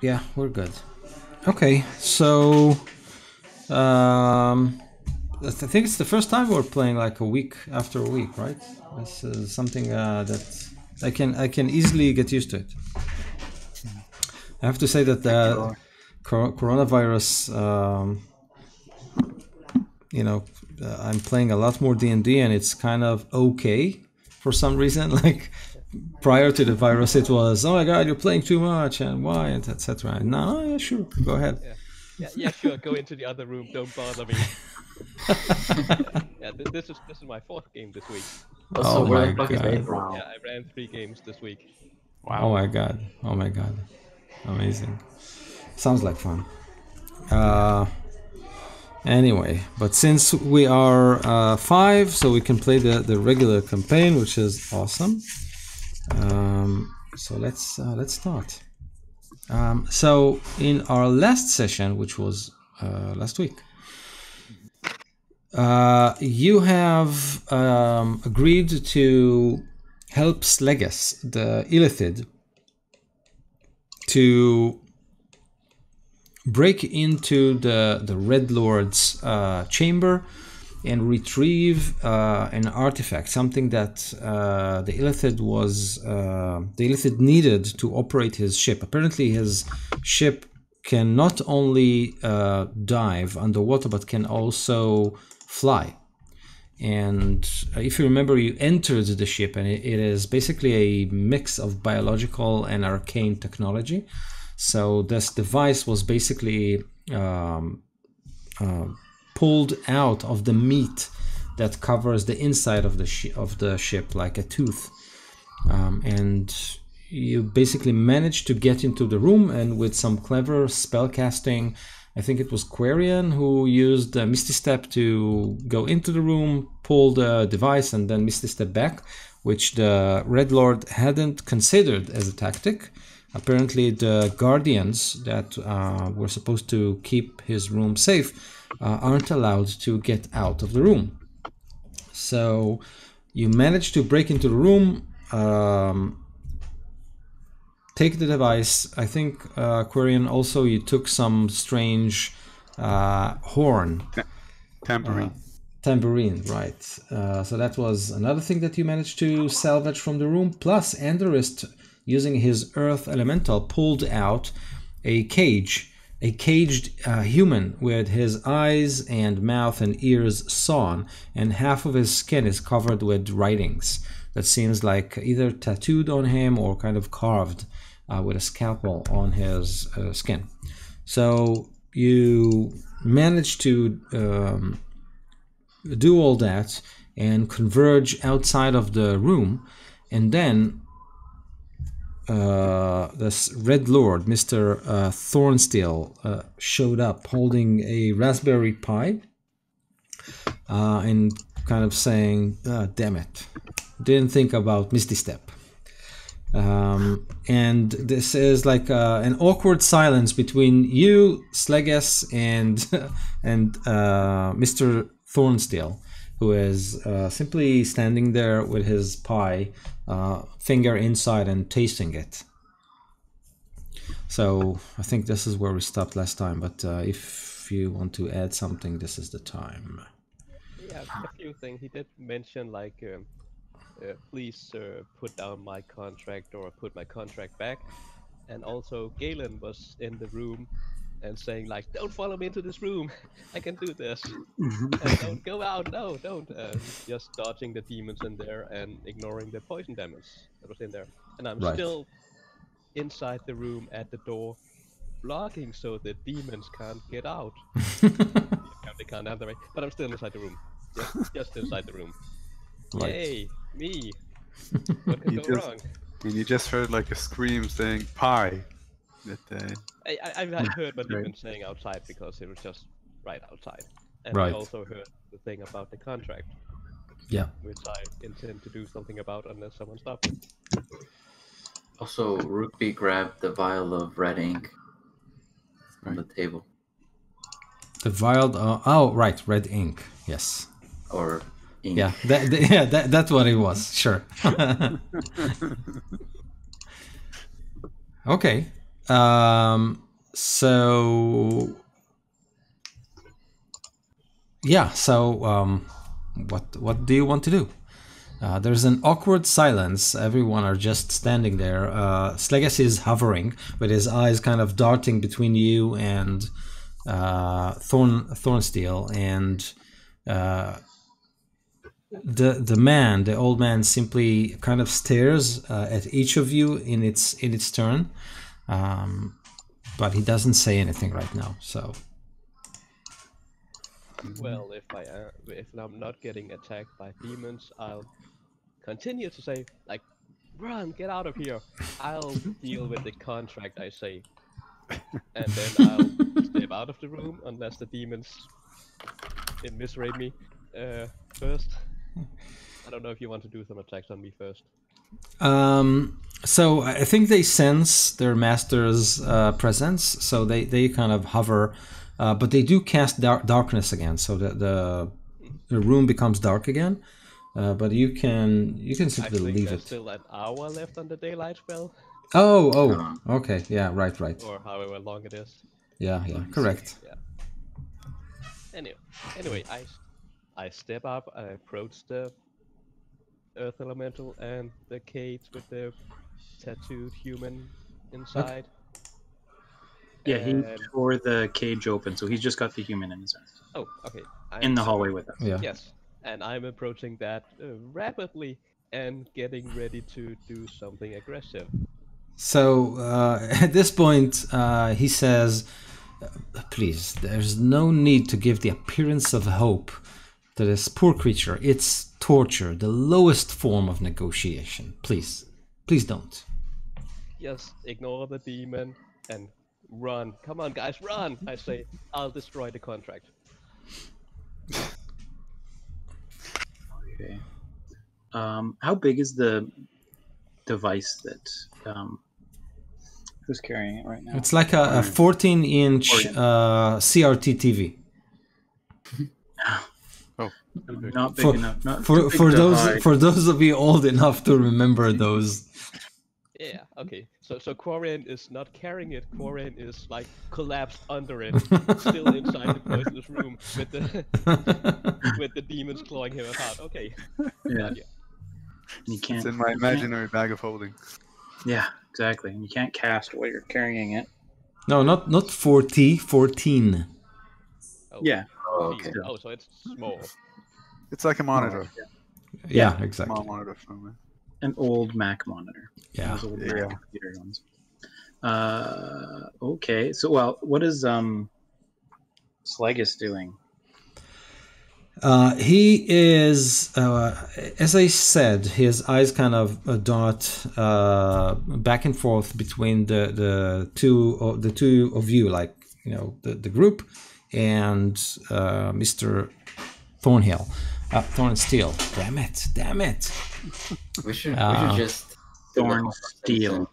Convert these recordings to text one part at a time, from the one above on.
Yeah, we're good. Okay, so I think it's the first time we're playing like a week after a week, right? This is something that I can easily get used to it. I have to say that the coronavirus, I'm playing a lot more D&D, and it's kind of okay for some reason. Like prior to the virus, it was, oh my god, you're playing too much, and why, and etc. And now, yeah, sure, go ahead. Yeah, sure. Go into the other room. Don't bother me. This is my fourth game this week. Also, Oh where my the fuck is God. April? Yeah, I ran 3 games this week. Wow. Oh my god. Oh my god. Amazing. Sounds like fun. Anyway, but since we are 5, so we can play the regular campaign, which is awesome. So let's start. So in our last session, which was last week, you have agreed to help Slegus, the Illithid, to break into the Red Lord's chamber and retrieve an artifact, something that the Illithid needed to operate his ship. Apparently, his ship can not only dive underwater, but can also fly. And if you remember, you entered the ship, and it is basically a mix of biological and arcane technology. So this device was basically pulled out of the meat that covers the inside of the ship, like a tooth. And you basically managed to get into the room, and with some clever spell casting, I think it was Quarian who used Misty Step to go into the room, pull the device, and then Misty Step back, which the Red Lord hadn't considered as a tactic. Apparently, the guardians that were supposed to keep his room safe aren't allowed to get out of the room. So you managed to break into the room, take the device. I think, Quarian, also you took some strange horn. Tambourine, right. So that was another thing that you managed to salvage from the room. Plus, Andorist, using his earth elemental, pulled out a caged human with his eyes and mouth and ears sawn, and half of his skin is covered with writings that seems like either tattooed on him or kind of carved with a scalpel on his skin. So you managed to do all that and converge outside of the room, and then this Red Lord, Mr. Thornsteel, showed up holding a Raspberry Pi and kind of saying, damn it, didn't think about Misty Step. And this is like an awkward silence between you, Slegus, and Mr. Thornsteel, who is simply standing there with his pie, finger inside and tasting it. So I think this is where we stopped last time, but if you want to add something, this is the time. Yeah, a few things. He did mention like, please put down my contract or put my contract back. And also Galen was in the room and saying like, don't follow me into this room, I can do this. And don't go out, no, don't. Just dodging the demons in there and ignoring the poison damage that was in there. And I'm still inside the room at the door, blocking so the demons can't get out. They can't have the way, but I'm still inside the room. Just inside the room. Right. Yay, me. What could go wrong? And you just heard like a scream saying "pie." I've heard what you've been saying outside because it was just right outside. And I also heard the thing about the contract. Yeah. Which I intend to do something about unless someone stops it. Also, Rookby grabbed the vial of red ink from the table. The vial, oh right, red ink, yes. Or ink. Yeah, that's what it was, sure. Okay, So yeah. So what do you want to do? There's an awkward silence. Everyone are just standing there. Slegas is hovering, with his eyes kind of darting between you and Thornsteel, and the old man, simply kind of stares at each of you in its turn, but he doesn't say anything right now. So. Well, if I'm not getting attacked by demons, I'll continue to say, like, run, get out of here. I'll deal with the contract, I say. And then I'll step out of the room unless the demons immiscerate me first. I don't know if you want to do some attacks on me first. So I think they sense their master's presence, so they kind of hover, but they do cast darkness again, so the room becomes dark again. But you can simply leave it. Still an hour left on the daylight spell. Oh, okay, yeah, right. Or however long it is. Yeah, correct. Yeah. Anyway, I step up, I approach the earth elemental and the cage with the tattooed human inside. Yeah, he tore the cage open, so he's just got the human in his arms. Oh, okay. In the hallway with us. Yeah. Yes, and I'm approaching that rapidly and getting ready to do something aggressive. So at this point, he says, "Please, there's no need to give the appearance of hope to this poor creature. It's torture, the lowest form of negotiation. Please don't." Just ignore the demon and run. Come on, guys, run! I say, I'll destroy the contract. Okay. How big is the device that who's carrying it right now? It's like a 14-inch CRT TV. Not big enough. Not for those of you old enough to remember those. Yeah, okay. So Quarian is not carrying it. Quarian is like collapsed under it, still inside the poisonous room with the demons clawing him apart. Okay. Yeah. You can't. It's in my imaginary bag of holding. Yeah, exactly. And you can't cast while you're carrying it. No, not 40, 14. Oh, Yeah. Oh, okay. Oh, so it's small. It's like a monitor. Yeah, exactly. Small monitor for me. An old Mac monitor. Yeah. Those old Mac computer ones. Okay. So, well, what is Slegas doing? He is, as I said, his eyes kind of dart back and forth between the two of you, like, you know, the group and Mr. Thornhill. Thornsteel. Damn it. We should just Thornsteel.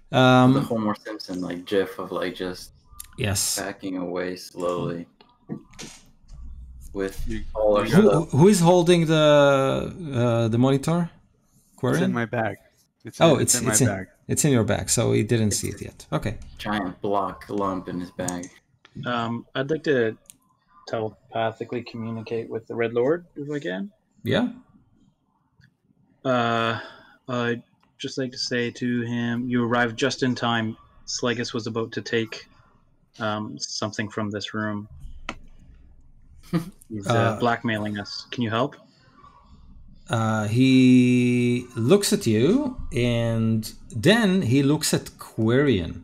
the Homer Simpson like gif of like just Yes. backing away slowly with all our Who is holding the monitor? It's in my bag. It's in my bag. It's in your bag, so he didn't see it yet. Okay. giant block lump in his bag. I'd like to telepathically communicate with the Red Lord if I can. Yeah. I'd just like to say to him, you arrived just in time. Slegas was about to take something from this room. He's blackmailing us. Can you help? He looks at you, and then he looks at Quarian.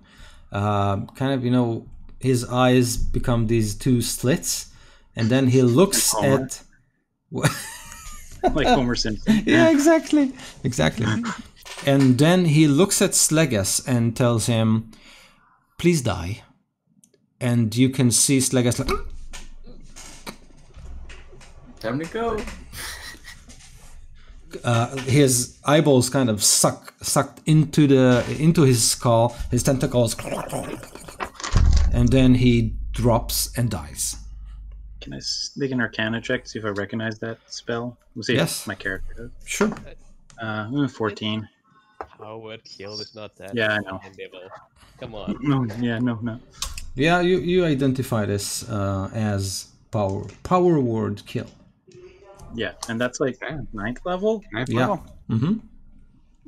Kind of, you know, his eyes become these two slits, and then he looks at... Like Homer Simpson. Yeah, exactly. And then he looks at Slegas and tells him, "Please die." And you can see Slegas like... Time to go. His eyeballs kind of sucked into his skull, his tentacles, and then he drops and dies. Can I make an Arcana check to see if I recognize that spell? We'll see Yes. if my character does. Sure. 14. Powered kill is not that Yeah, I know. level. Come on. No, yeah, no. Yeah, you identify this as power word kill. Yeah, and that's like Damn. 9th level? Ninth Yeah. level? Mm-hmm.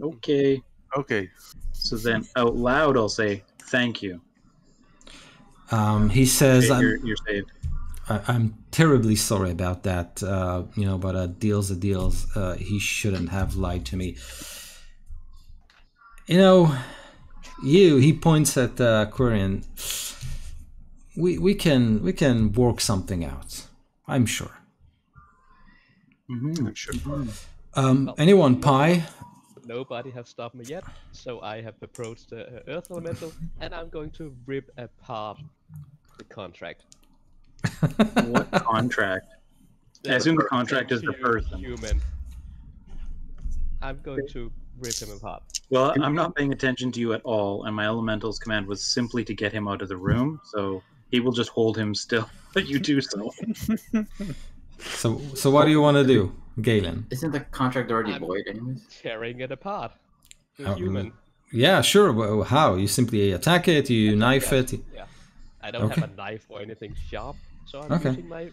Okay. Okay. So then out loud I'll say, thank you. He says, Okay, you're saved. I'm terribly sorry about that, but a deal's a deal. He shouldn't have lied to me. He points at Quirion. We can work something out. I'm sure. Mm-hmm. I'm sure. Anyone, Pi? Nobody has stopped me yet, so I have approached the Earth Elemental, and I'm going to rip apart the contract. What contract? I assume the contract is the person. Human. I'm going to rip him apart. Well, I'm not paying attention to you at all, and my elemental's command was simply to get him out of the room, so he will just hold him still, but you do so. So what do you want to do, Galen? Isn't the contract already I'm void anyways? tearing it apart. The human. Yeah, sure. Well, how? You simply attack it, you knife it. Yeah. I don't have a knife or anything sharp, so I'm using my,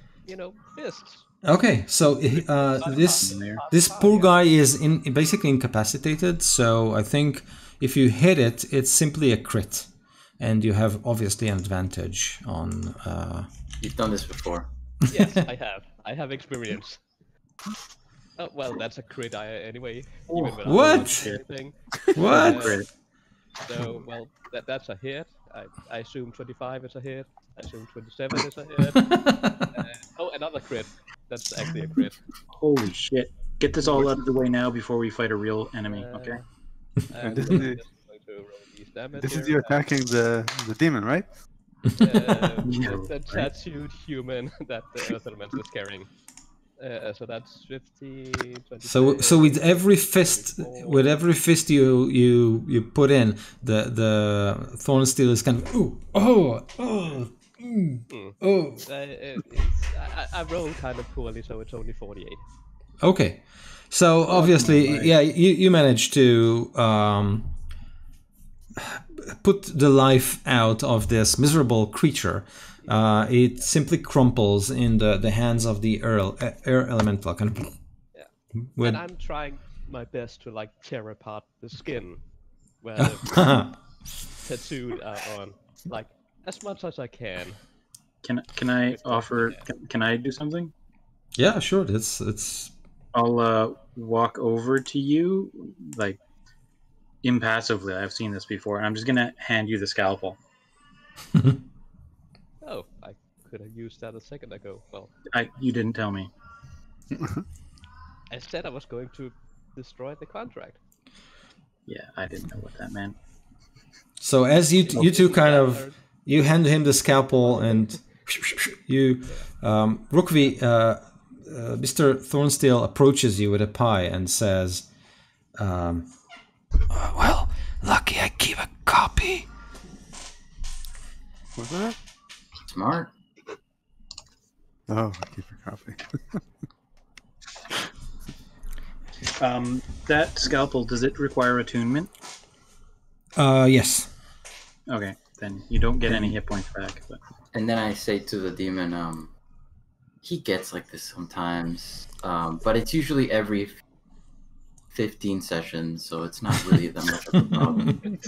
fists. Okay, so this poor guy is basically incapacitated. So I think if you hit it, it's simply a crit, and you have obviously an advantage on. You've done this before. Yes, I have. I have experience. Oh well, that's a crit anyway. Even without What? anything. What? So well, that's a hit. I assume 25 is a hit. I assume 27 is a hit. Another crit. That's actually a crit. Holy shit. Get this all out of the way now before we fight a real enemy, okay? I'm This just is- going to roll these damage This is here. you attacking the demon, right? The tattooed human that the Earth Elemental is carrying. So that's 15, 20. So with every fist, you put in, the thorn steel is kind of I rolled kind of poorly, so it's only 48. Okay, so obviously, yeah, you managed to put the life out of this miserable creature. It simply crumples in the hands of the air elemental. Kind of. Yeah. And I'm trying my best to tear apart the skin where the tattooed are on, as much as I can. Can I offer? Can I do something? Yeah, sure. It's. I'll walk over to you, impassively. I've seen this before. And I'm just gonna hand you the scalpel. Oh, I could have used that a second ago. Well, You didn't tell me. I said I was going to destroy the contract. Yeah, I didn't know what that meant. So as you two kind of you hand him the scalpel and you Rukvi, Mr. Thornsteel approaches you with a pie and says, "Well, lucky I keep a copy." What's that? Smart. Oh, I keep a copy. That scalpel, does it require attunement? Yes. Okay, then you don't get any hit points back. But... And then I say to the demon, he gets like this sometimes, but it's usually every 15 sessions, so it's not really that much of a problem.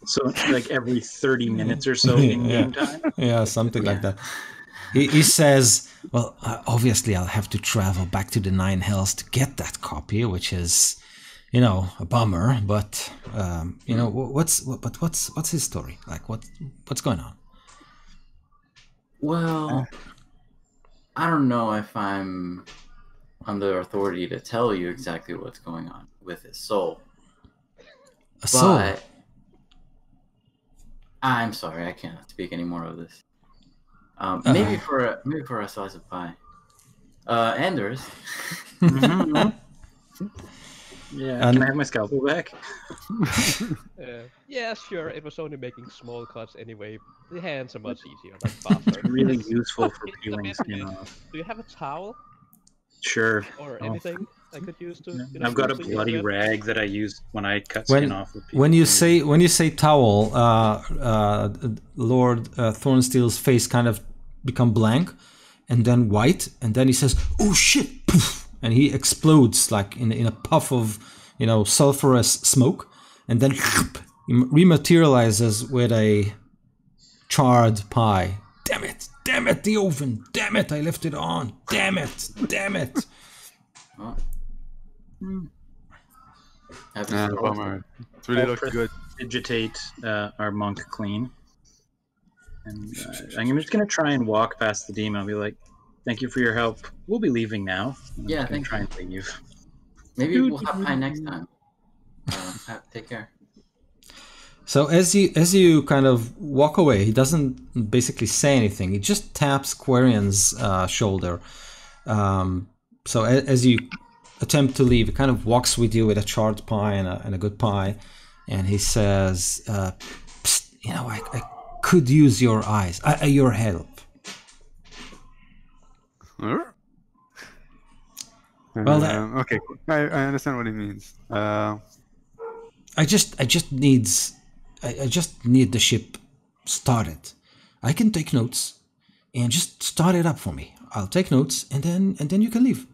So every 30 minutes or so in game time? Yeah, something like that. He says, well, obviously I'll have to travel back to the Nine Hells to get that copy, which is, a bummer, but, what's his story? What's going on? Well, I don't know if I'm under authority to tell you exactly what's going on with his soul. A soul? But I'm sorry, I cannot speak any more of this. Maybe for a slice of pie. Anders. Yeah, can I have my scalpel back? Yeah, sure. It was only making small cuts anyway. The hands are much easier, faster. Really useful for peeling skin off. Do you have a towel? Sure. Or anything? I could use to. I've got a clean bloody it. rag that I use when I cut skin off of people. When you say towel, Lord Thornsteel's face kind of become blank, and then white, and then he says, "Oh shit!" Poof, and he explodes like in a puff of sulfurous smoke, and then he rematerializes with a charred pie. Damn it! Damn it! The oven! Damn it! I left it on! Damn it! Damn it! Oh. Bummer. It's really looked good. Digitate our monk clean. And I'm just going to try and walk past the demon. I'll be like, thank you for your help. We'll be leaving now. Yeah, thank you. Try and leave. Maybe we'll hop high next time. Take care. So as you kind of walk away, he doesn't basically say anything. He just taps Quarian's shoulder. So as you attempt to leave, he kind of walks with you with a charred pie and a good pie, and he says, Psst, I could use your eyes, your help. Well, okay, I understand what he means. I just need the ship started. I can take notes and just start it up for me. I'll take notes and then you can leave.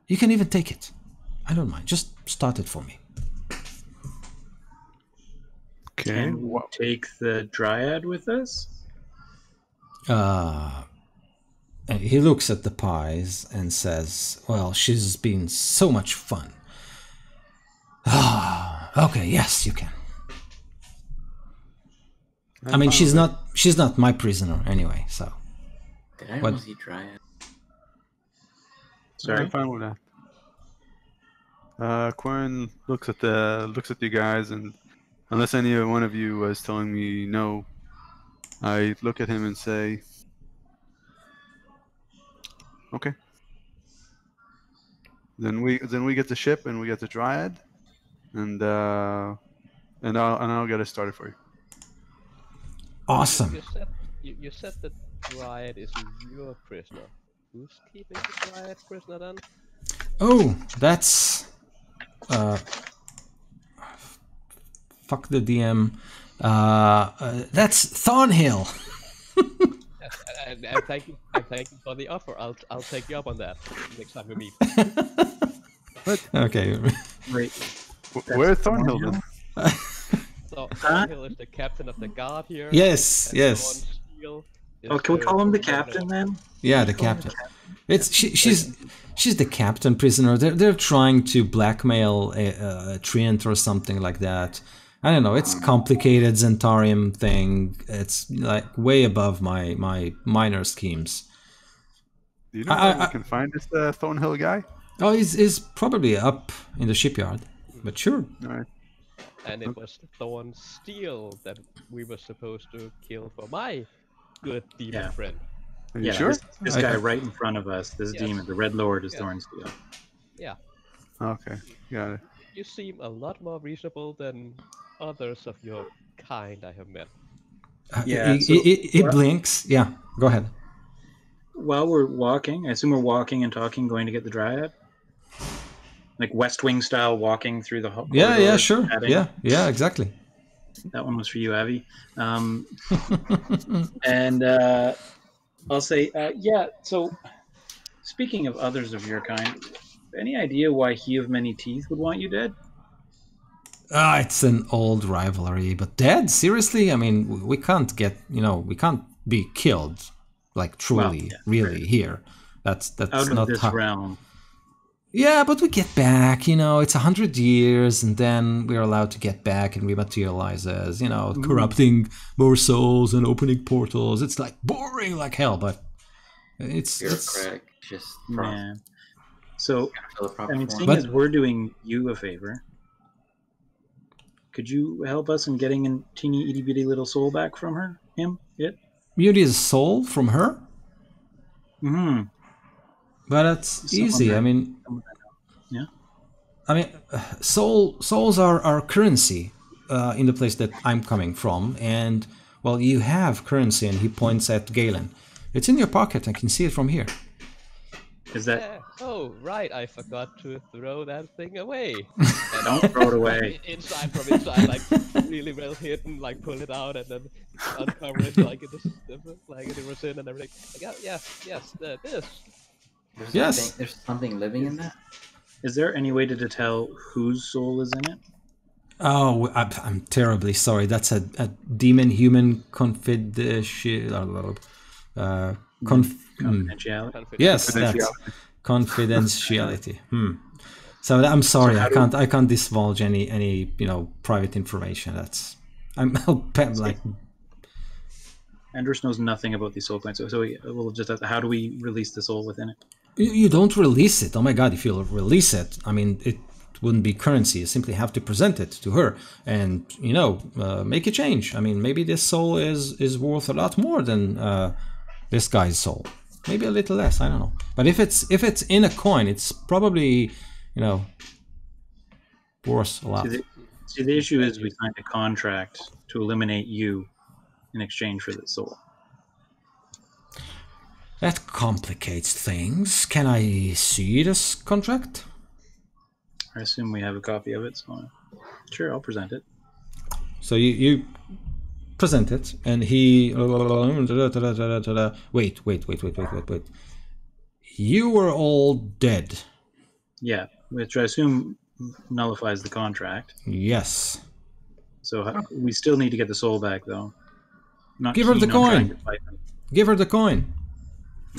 You can even take it. I don't mind. Just start it for me. Okay. Can we take the Dryad with us? And he looks at the pies and says, "Well, she's been so much fun." Okay, yes, you can. I mean, she's not my prisoner anyway, so. Did I almost eat Dryad? Sorry. I'm fine with that. Quinn looks at you guys, and unless any one of you was telling me no, I look at him and say, "Okay." Then we get the ship and we get the Dryad, and I'll get it started for you. Awesome. You said that Dryad is your prisoner. Who's keeping the Dryad prisoner then? Oh, that's fuck the DM. That's Thornhill. And thank you for the offer. I'll take you up on that next time we meet. Okay. Wait. Where's Thornhill then? So Thornhill is the captain of the guard here. Yes, and yes. Thornsteele is Oh, can we call him the governor. captain then? Yeah, the captain. She's the captain prisoner. They're trying to blackmail a treant or something like that. I don't know. It's complicated Zentarium thing. It's like way above my minor schemes. Do you know where we can find this Thornhill guy? Oh, he's probably up in the shipyard. But sure. All right. And it was Thornsteele that we were supposed to kill for my good demon friend. Are you Yeah, sure? this guy right in front of us, this Yes. demon, the Red Lord is Yes. Thornsteele. Yeah. Okay, got it. You seem a lot more reasonable than others of your kind I have met. Yeah, He blinks. Yeah, go ahead. While we're walking, I assume we're walking and talking, going to get the Dryad? Like West Wing style walking through the hall. Yeah, sure. Yeah, exactly. That one was for you, Avi. And I'll say, yeah, so speaking of others of your kind, any idea why he of many teeth would want you dead? It's an old rivalry, but dead? Seriously? I mean, we can't get, we can't be killed, like truly, really here. That's Out not of this realm. Yeah, but we get back, it's 100 years, and then we're allowed to get back and rematerializes, corrupting more souls and opening portals. It's like boring like hell, but it's bureaucratic, just Man. So, I mean, seeing But- as we're doing you a favor, could you help us in getting a teeny itty bitty little soul back from her? Him? It? You need a soul from her? Mm-hmm. But that's easy. I mean, Yeah. I mean, souls are currency in the place that I'm coming from, and well, you have currency. And he points at Galen. It's in your pocket. I can see it from here. Is that Yes. oh right, I forgot to throw that thing away. And Don't throw it away. inside, from inside, like really well hidden, like pull it out and then uncover it like it is, like it was in and everything. Like, yeah, yes, this. Yes. There's something living in that. Is there any way to tell whose soul is in it? Oh, I'm terribly sorry. That's a demon-human confidentiality. Confidentiality. Yes, that's confidentiality. So I'm sorry, So I can't divulge any private information. I'm like. Andrus knows nothing about these soul coins, so we'll just have to, how do we release the soul within it? You don't release it. Oh my god, if you release it, I mean, it wouldn't be currency. You simply have to present it to her and, make a change. I mean, maybe this soul is worth a lot more than this guy's soul. Maybe a little less, I don't know. But if it's in a coin, it's probably, worth a lot. See, the issue is we signed a contract to eliminate you in exchange for the soul. That complicates things. Can I see this contract? I assume we have a copy of it, so sure, I'll present it. So you present it, and he... Wait. You were all dead. Yeah, which I assume nullifies the contract. Yes. So we still need to get the soul back, though. Not Give her the keen on trying coin. to fight them. Give her the coin.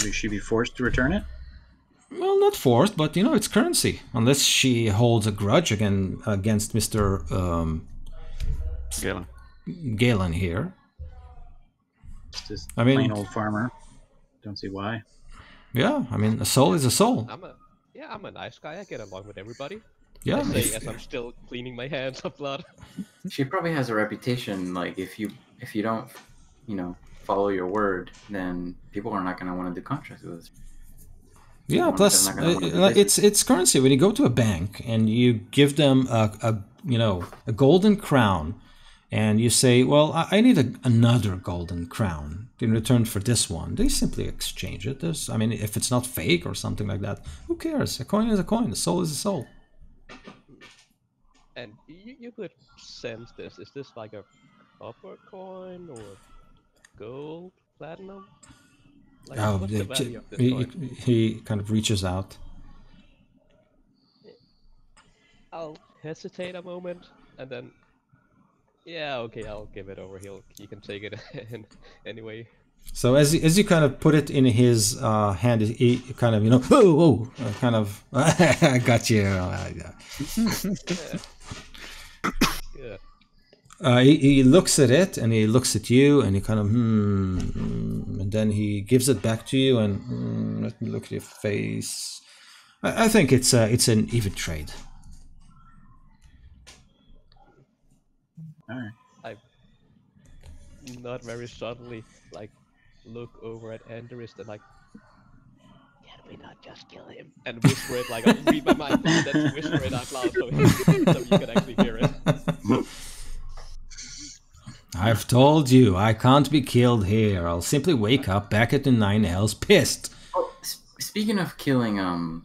Will she be forced to return it? Well, not forced, but it's currency. Unless she holds a grudge against Mr. Galen here. Just I mean, plain old farmer. Don't see why. Yeah, I mean, a soul is a soul. I'm a nice guy. I get along with everybody. Yeah. I say as I'm still cleaning my hands of blood. She probably has a reputation. Like if you don't, follow your word, then people are not going to want to do contracts with us. Yeah, plus it's currency. When you go to a bank and you give them a golden crown, and you say, well, I need another golden crown in return for this one, they simply exchange it. If it's not fake or something like that, who cares? A coin is a coin. A soul is a soul. And you could sense this. Is this like a copper coin or gold, platinum? Like, what's the value of this coin? He kind of reaches out. I'll hesitate a moment and then, yeah, okay, I'll give it over. He can take it anyway. So as you kind of put it in his hand, he kind of kind of I got you. Yeah. He looks at it and he looks at you and he kind of and then he gives it back to you and let me look at your face. I think it's an even trade. All right. I not very subtly look over at Andrus and can we not just kill him? And whisper it I'll read my mind and then whisper it out loud so you can actually hear it. I've told you, I can't be killed here. I'll simply wake up back at the Nine Hells pissed. Oh, speaking of killing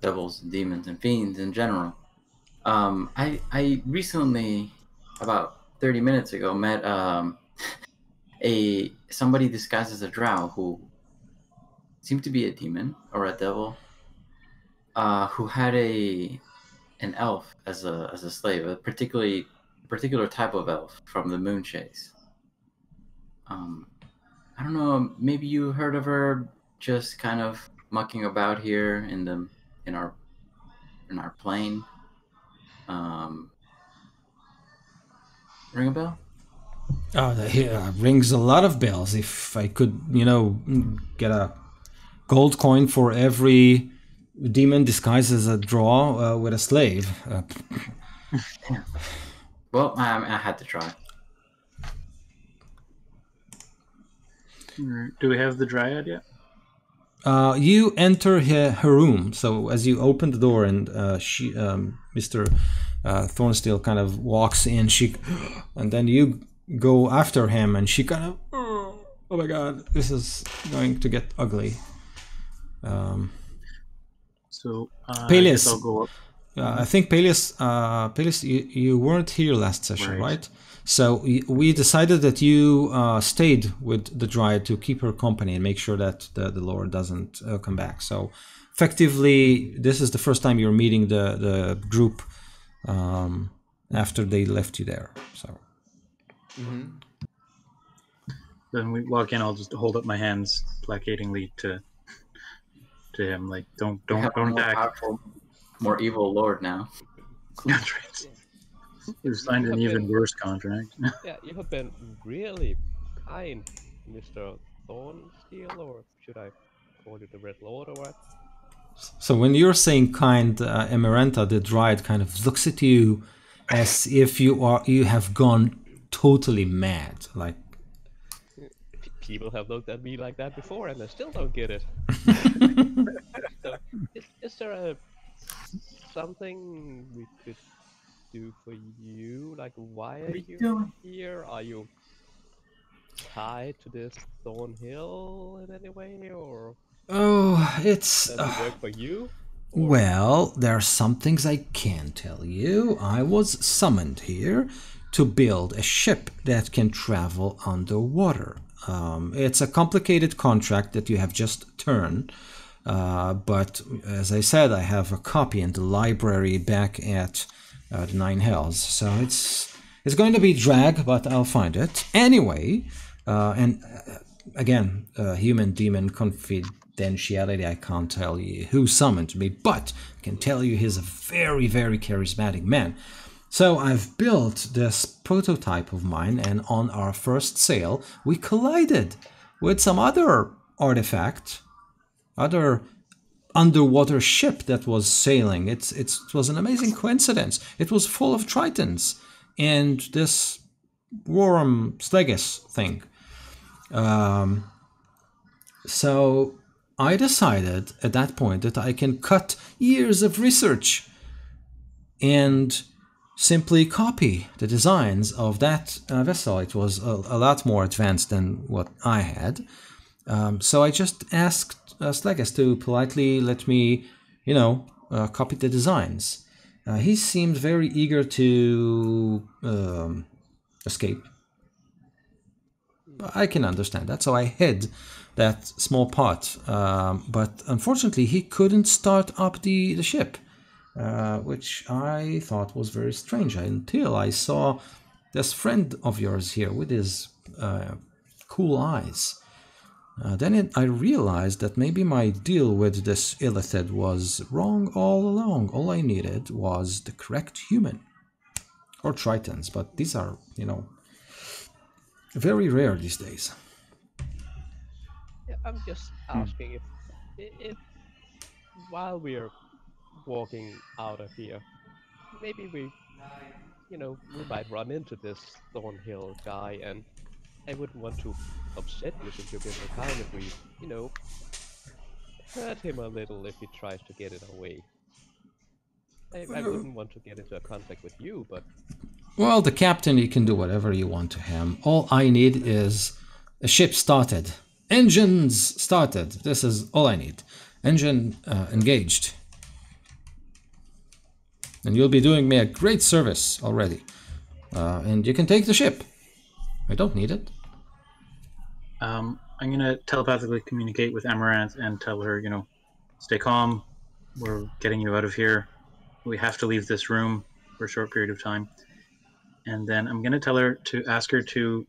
devils and demons and fiends in general, I recently, about 30 minutes ago, met somebody disguised as a drow who seemed to be a demon or a devil, who had an elf as a slave, a particular type of elf from the Moon Chase. I don't know, maybe you heard of her, just kind of mucking about here in our plane. Ring a bell? Oh, that rings a lot of bells. If I could, get a gold coin for every demon disguised as a drow with a slave. Well, I had to try. Do we have the dryad yet? You enter her room. So as you open the door and Mr. Thornsteel kind of walks in, and then you go after him, and she kind of, oh my god, this is going to get ugly. So I Peleus. guess I'll go up. I think Peleus, you weren't here last session, right? So we decided that you stayed with the Dryad to keep her company and make sure that the Lord doesn't come back. So effectively, this is the first time you're meeting the group after they left you there. So. Then we walk in. I'll just hold up my hands placatingly to him, like don't We have a more attack. powerful, more evil lord now. That's right. We've signed an even worse contract. Yeah, you have been really kind, Mr. Thornsteel, or should I call you the Red Lord or what? So when you're saying kind, Emerenta, the Dryad, kind of looks at you as if you have gone totally mad. Like, People have looked at me like that before, and I still don't get it. So, is there something we could do for you? Like, why are you here? Are you tied to this Thornhill in any way, or oh, it's does it work for you? well, there are some things I can tell you. I was summoned here to build a ship that can travel underwater. It's a complicated contract that you have just turned, but as I said, I have a copy in the library back at the Nine Hells, so it's going to be drag, but I'll find it anyway. And again, human demon confidentiality. I can't tell you who summoned me, but I can tell you he's a very, very charismatic man. So I've built this prototype of mine, and on our first sail, we collided with some other artifact, other underwater ship that was sailing. It was an amazing coincidence. It was full of tritons and this worm Slegus thing. So I decided at that point that I can cut years of research and simply copy the designs of that vessel. It was a lot more advanced than what I had. So I just asked Slegus to politely let me, copy the designs. He seemed very eager to escape. I can understand that, so I hid that small part. But unfortunately, he couldn't start up the ship. Which I thought was very strange until I saw this friend of yours here with his cool eyes. Then I realized that maybe my deal with this Illithid was wrong all along. All I needed was the correct human. Or tritons, but these are, very rare these days. Yeah, I'm just asking if while we're walking out of here, maybe we might run into this Thornhill guy, and I wouldn't want to upset you since you've been so kind if we, hurt him a little if he tries to get it away. I wouldn't want to get into a conflict with you, but... Well, the captain, you can do whatever you want to him. All I need is a ship started. Engines started. This is all I need. Engine engaged. And you'll be doing me a great service already. And you can take the ship. I don't need it. I'm going to telepathically communicate with Amaranth and tell her, stay calm. We're getting you out of here. We have to leave this room for a short period of time. And then I'm going to tell her to ask her to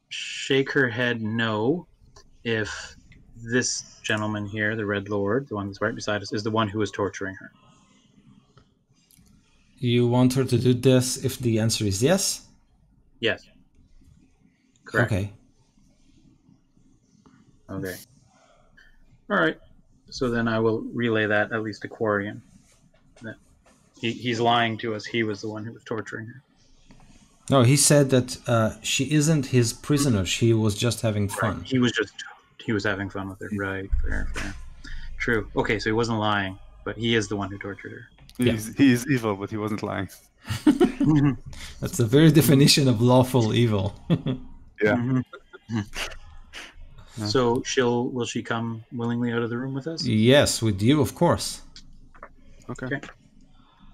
shake her head no if this gentleman here, the Red Lord, the one that's right beside us, is the one who is torturing her. You want her to do this if the answer is yes? Yes. Correct. Okay. Okay. All right. So then I will relay that at least to Quarian. That he's lying to us. He was the one who was torturing her. No, he said that she isn't his prisoner. She was just having fun. Right. He was having fun with her. Right. Fair. True. Okay, so he wasn't lying, but he is the one who tortured her. He's evil, but he wasn't lying. That's the very definition of lawful evil. Yeah. Yeah. So will she come willingly out of the room with us? Yes, with you, of course. Okay. Okay.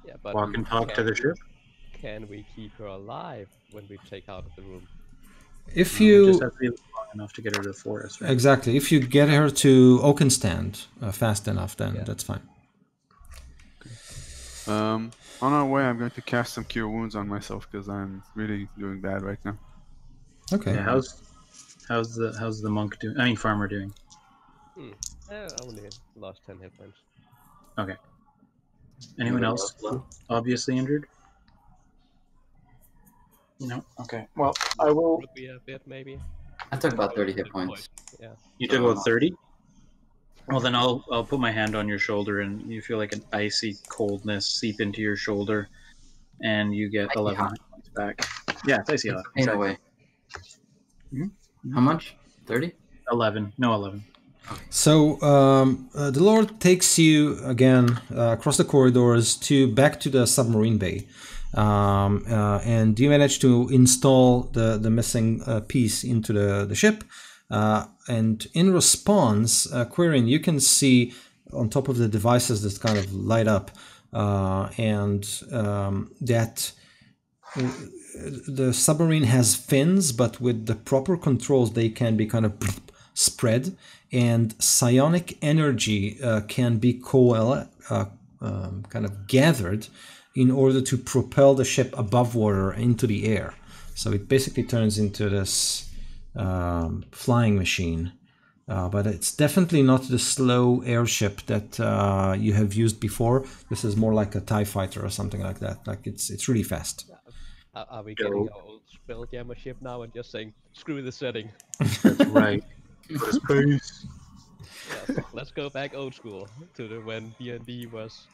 Yeah, but Walk and talk to the ship. can we keep her alive when we take out of the room? If We just you have to be long enough to get her to the forest, right? exactly, if you get her to Oakenstand fast enough, then Yeah. that's fine. On our way, I'm going to cast some Cure Wounds on myself because I'm really doing bad right now. Okay. Yeah. How's the monk doing? I mean, farmer doing? I only lost 10 hit points. Okay. Anyone else obviously injured? No. Okay. Well, I will. Would be a bit, maybe. I took about 30 hit points. Yeah. You took about 30. Well, then I'll put my hand on your shoulder, and you feel like an icy coldness seep into your shoulder, and you get 11 hit points back. Yeah, it's icy hot. Pain away. How much? 30? 11. No, 11. So the Lord takes you again across the corridors back to the submarine bay, and you manage to install the missing piece into the ship. And in response, Quirin, you can see on top of the devices that kind of light up, and that the submarine has fins, but with the proper controls, they can be kind of spread, and psionic energy can be kind of gathered in order to propel the ship above water into the air. So it basically turns into this flying machine. But it's definitely not the slow airship that you have used before. This is more like a TIE fighter or something like that. Like it's really fast. Are we getting our old Spelljammer ship now and just saying, screw the setting? That's right. Go to space. Yes, let's go back old school to when D&D was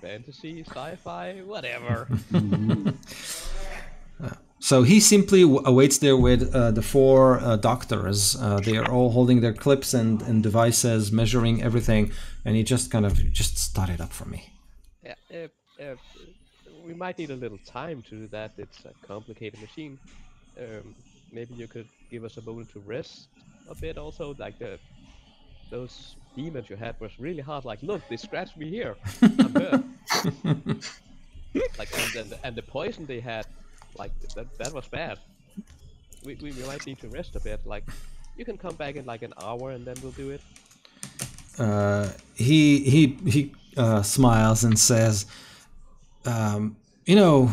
fantasy, sci-fi, whatever. So he simply awaits there with the four doctors. They are all holding their clips and devices, measuring everything, and he just started up for me. Yeah, we might need a little time to do that. It's a complicated machine. Maybe you could give us a moment to rest a bit also. Like those demons you had was really hard. Like, look, they scratched me here. I'm hurt. Like, and the poison they had, like that was bad. We might need to rest a bit. Like, you can come back in like an hour and then we'll do it. He smiles and says, you know,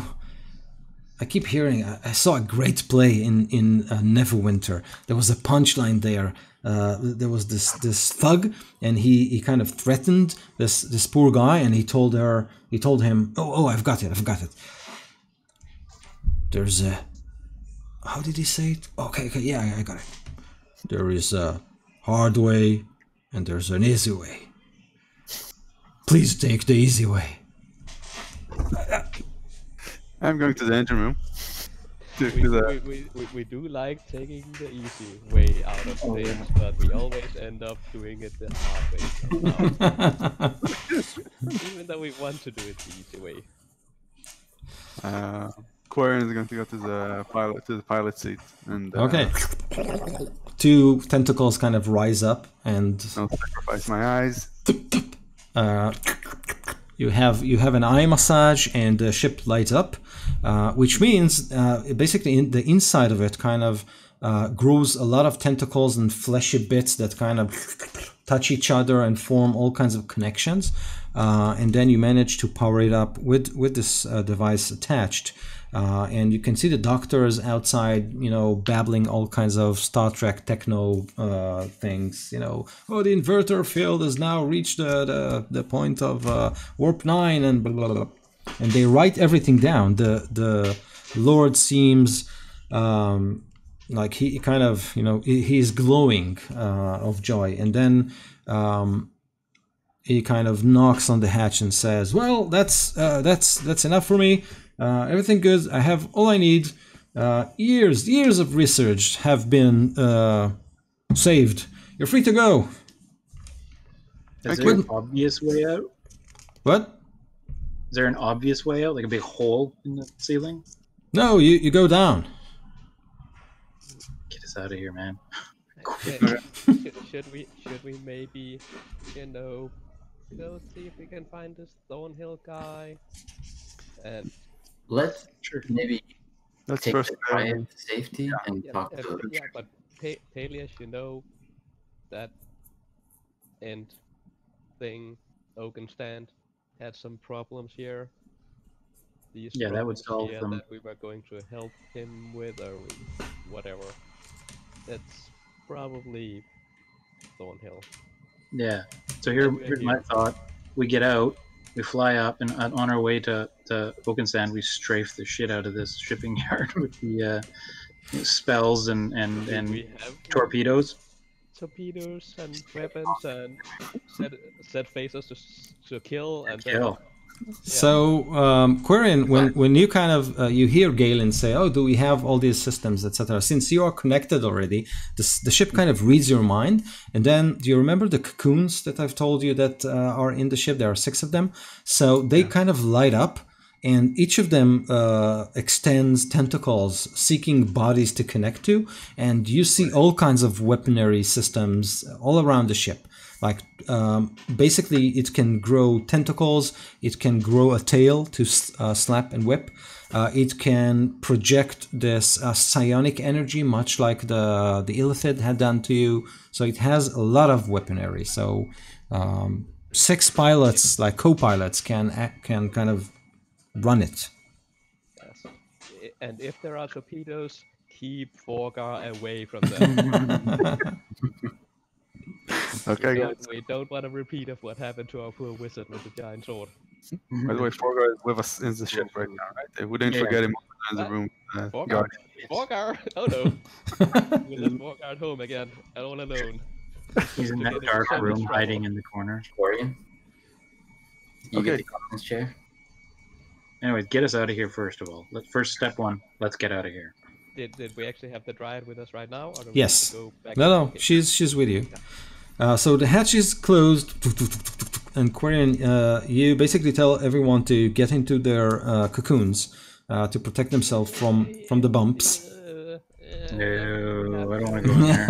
I keep hearing, I saw a great play in Neverwinter. There was a punchline there. There was this thug, and he kind of threatened this poor guy, and he told him, oh, I've got it. There's a, how did he say it? Okay, yeah, I got it. There is a hard way, and there's an easy way. Please take the easy way. I'm going to the engine room. We do like taking the easy way out of things, but we always end up doing it the hard way somehow. Even though we want to do it the easy way. Quirin is going to go to the pilot seat, and Okay. Two tentacles kind of rise up, and I'll sacrifice my eyes. You have an eye massage, and the ship lights up, which means basically the inside of it kind of grows a lot of tentacles and fleshy bits that kind of touch each other and form all kinds of connections. And then you manage to power it up with this device attached. And you can see the doctors outside, babbling all kinds of Star Trek techno things. Oh, the inverter field has now reached the point of warp 9 and blah, blah, blah. And they write everything down. The Lord seems like he kind of, he's glowing of joy. And then he kind of knocks on the hatch and says, well, that's enough for me. Everything good. I have all I need. Years of research have been saved. You're free to go. Is there an obvious way out? What? Is there an obvious way out, like a big hole in the ceiling? No, you go down. Get us out of here, man. Should we maybe, go see if we can find this Thornhill guy? And Let's Sure. maybe Let's take first the riot to safety and yeah, talk to yeah, but Peleus, that end thing, Oaken Stand, had some problems here. These Yeah, that would problems solve here them. that we were going to help him with, or whatever. That's probably Thornhill. Yeah. So And we're here's my here. thought. We get out, we fly up, and on our way to Oakensand, we strafe the shit out of this shipping yard with the spells and We have torpedoes. torpedoes and weapons and set phasers to kill and Kill. So, Quirion, when you kind of you hear Galen say, "Oh, do we have all these systems, etc.?" Since you are connected already, the ship kind of reads your mind. And then, do you remember the cocoons that I've told you that are in the ship? There are 6 of them. So they kind of light up, and each of them extends tentacles, seeking bodies to connect to. And you see all kinds of weaponry systems all around the ship. Like basically, it can grow tentacles. It can grow a tail to slap and whip. It can project this psionic energy, much like the Illithid had done to you. So it has a lot of weaponry. So 6 pilots, like co-pilots, can kind of run it. Yes. And if there are torpedoes, keep Forgar away from them. Okay, guys. We don't want a repeat of what happened to our poor wizard with the giant sword. By the way, Forgar is with us in the ship right now, right? We didn't forget him in the room. Forgar? Guard. Forgar? Oh no. We left Forgar at home again, and all alone. He's in that dark room hiding in the corner. Quirion. You Okay. get the captain's chair. Anyways, get us out of here first of all. First step 1, let's get out of here. Did we actually have the Dryad with us right now? Or do we Yes. have to go back No, Okay. she's with you. So the hatch is closed, and Quirion, you basically tell everyone to get into their cocoons to protect themselves from the bumps. No, I don't want to go in there.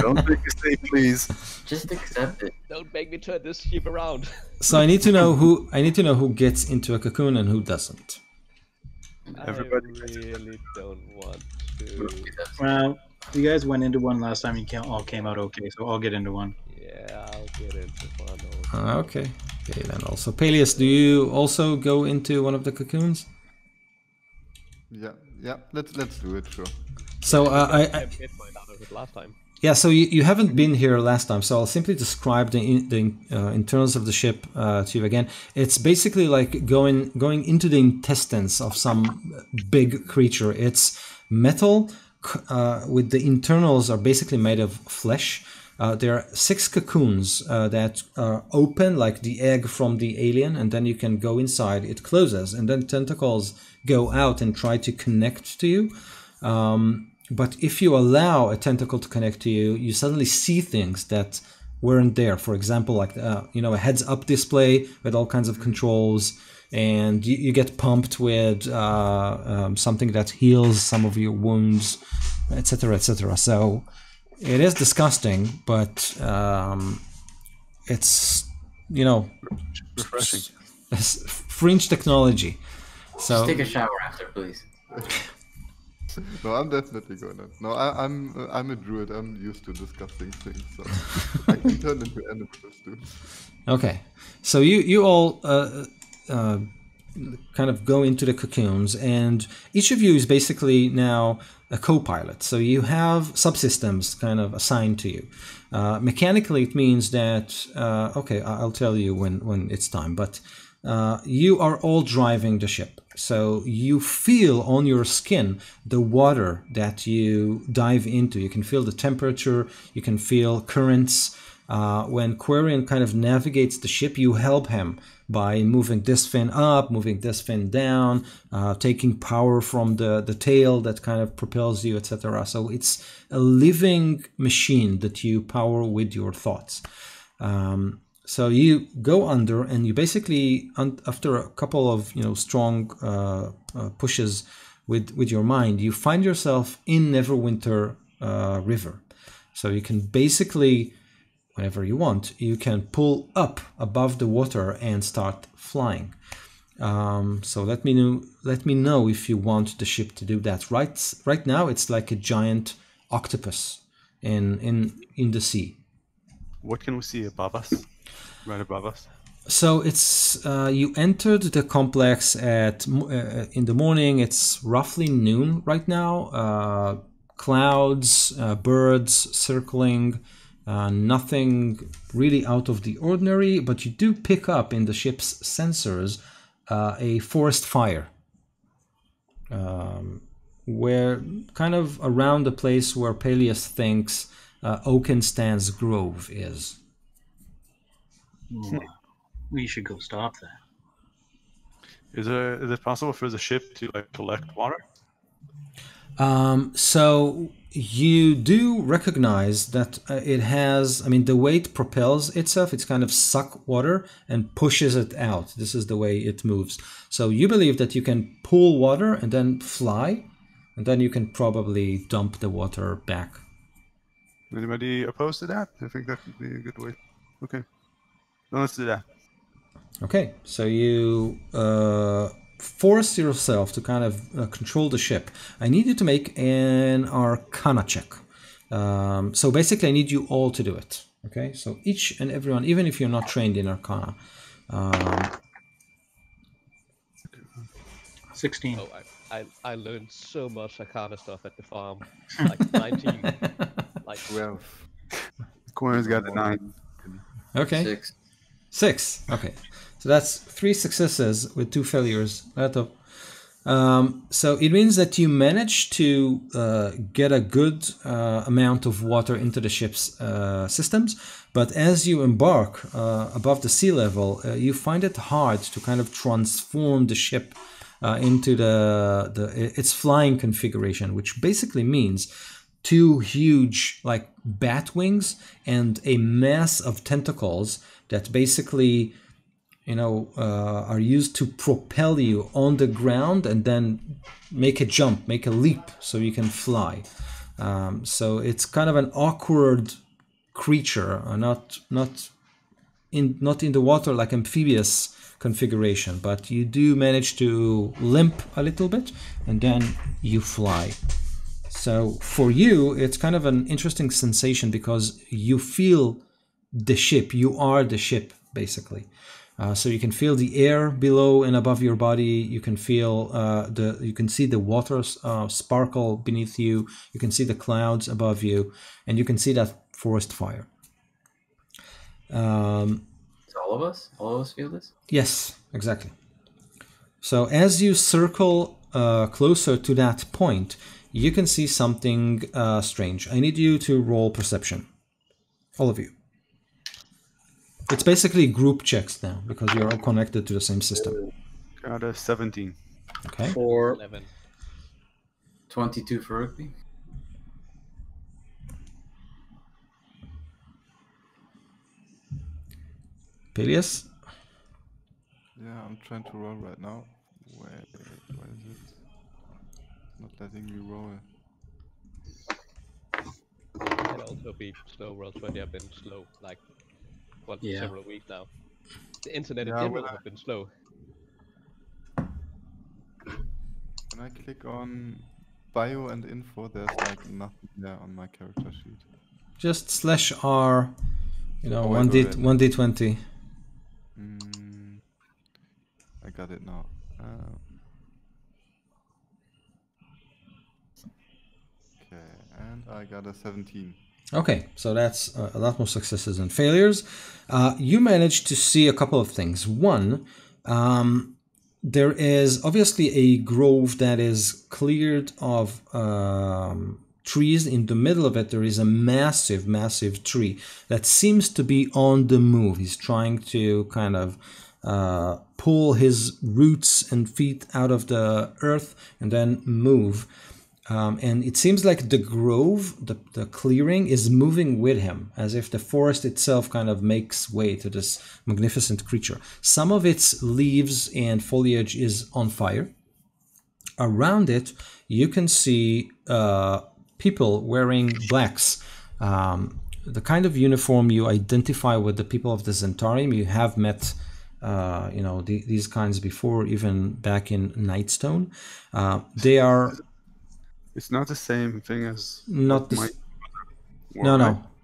Don't make a mistake, please. Just accept it. Don't make me turn this ship around. So I need to know who gets into a cocoon and who doesn't. Everybody I really don't want to. Well, you guys went into one last time. You all came out okay, so I'll get into one. Yeah, I'll get into one. Also. Okay. Okay, then also Peleus, do you also go into one of the cocoons? Yeah. Let's do it. Sure. So I hit point out of it last time. yeah, so you haven't been here last time, so I'll simply describe the internals of the ship to you again. It's basically like going into the intestines of some big creature. It's metal with the internals are basically made of flesh. There are 6 cocoons that are open like the egg from the alien, and then you can go inside. It closes, and then tentacles go out and try to connect to you. But if you allow a tentacle to connect to you, you suddenly see things that weren't there. For example, like a heads-up display with all kinds of controls, and you get pumped with something that heals some of your wounds, etc., etc. So it is disgusting, but it's refreshing. fringe technology. Just So take a shower after, please. No, I'm definitely gonna. No, I'm a druid. I'm used to discussing things, so I can turn into animals too. okay, so you all kind of go into the cocoons, and each of you is basically now a co-pilot. So you have subsystems kind of assigned to you. Mechanically, it means that okay, I'll tell you when it's time, but you are all driving the ship. So you feel on your skin the water that you dive into. You can feel the temperature, you can feel currents. When Quirion kind of navigates the ship, you help him by moving this fin up, moving this fin down, taking power from the tail that kind of propels you, etc. So it's a living machine that you power with your thoughts. So you go under, and you basically, after a couple of strong pushes with your mind, you find yourself in Neverwinter river. So you can basically, whenever you want, you can pull up above the water and start flying. So let me know if you want the ship to do that. Right now, it's like a giant octopus in the sea. What can we see above us? Right above us. So it's you entered the complex at in the morning. It's roughly noon right now. Clouds, birds circling, nothing really out of the ordinary. But you do pick up in the ship's sensors a forest fire, where kind of around the place where Peleus thinks Oakenstan's Grove is. We should go stop that. Is it possible for the ship to like collect water? So you do recognize that it has, I mean, the way it propels itself, it's kind of suck water and pushes it out. This is the way it moves. So you believe that you can pull water and then fly, and then you can probably dump the water back. Anybody opposed to that? I think that would be a good way. Okay. Well, let's do that. Okay, so you force yourself to kind of control the ship. I need you to make an Arcana check. So basically, I need you all to do it. Okay, so each and everyone, even if you're not trained in Arcana. 16. Oh, I learned so much Arcana stuff at the farm. Like 19. Like 12. Corner's got a 9. Okay. 6. Okay. So that's 3 successes with 2 failures. So it means that you manage to get a good amount of water into the ship's systems, but as you embark above the sea level, you find it hard to kind of transform the ship into its flying configuration, which basically means 2 huge like bat wings and a mass of tentacles that basically are used to propel you on the ground and then make a jump, make a leap so you can fly. So it's kind of an awkward creature, not in the water like amphibious configuration, but you do manage to limp a little bit and then you fly. So for you, it's kind of an interesting sensation because you feel the ship. You are the ship, basically. So you can feel the air below and above your body. You can feel you can see the water sparkle beneath you. You can see the clouds above you, and you can see that forest fire. So all of us feel this? Yes, exactly. So as you circle closer to that point, you can see something strange. I need you to roll perception, all of you. It's basically group checks now because you're all connected to the same system. Got a 17. Okay. 4. 11. 22 for rugby. Peleus? Yeah, I'm trying to roll right now. Wait, what is it? Not letting me roll. Can also be slow rolls when they have been slow, like several weeks now. The internet in general have been slow. When I click on bio and info, there's like nothing there on my character sheet. Just /R, 1d20. I got it now. Okay, and I got a 17. Okay, so that's a lot more successes than failures. You managed to see a couple of things. One, there is obviously a grove that is cleared of trees. In the middle of it, there is a massive, massive tree that seems to be on the move. He's trying to kind of pull his roots and feet out of the earth and then move. And it seems like the grove, the clearing, is moving with him, as if the forest itself kind of makes way to this magnificent creature. Some of its leaves and foliage is on fire. Around it, you can see people wearing blacks. The kind of uniform you identify with the people of the Zentarium. You have met these kinds before, even back in Nightstone. They are It's not the same thing as not the, my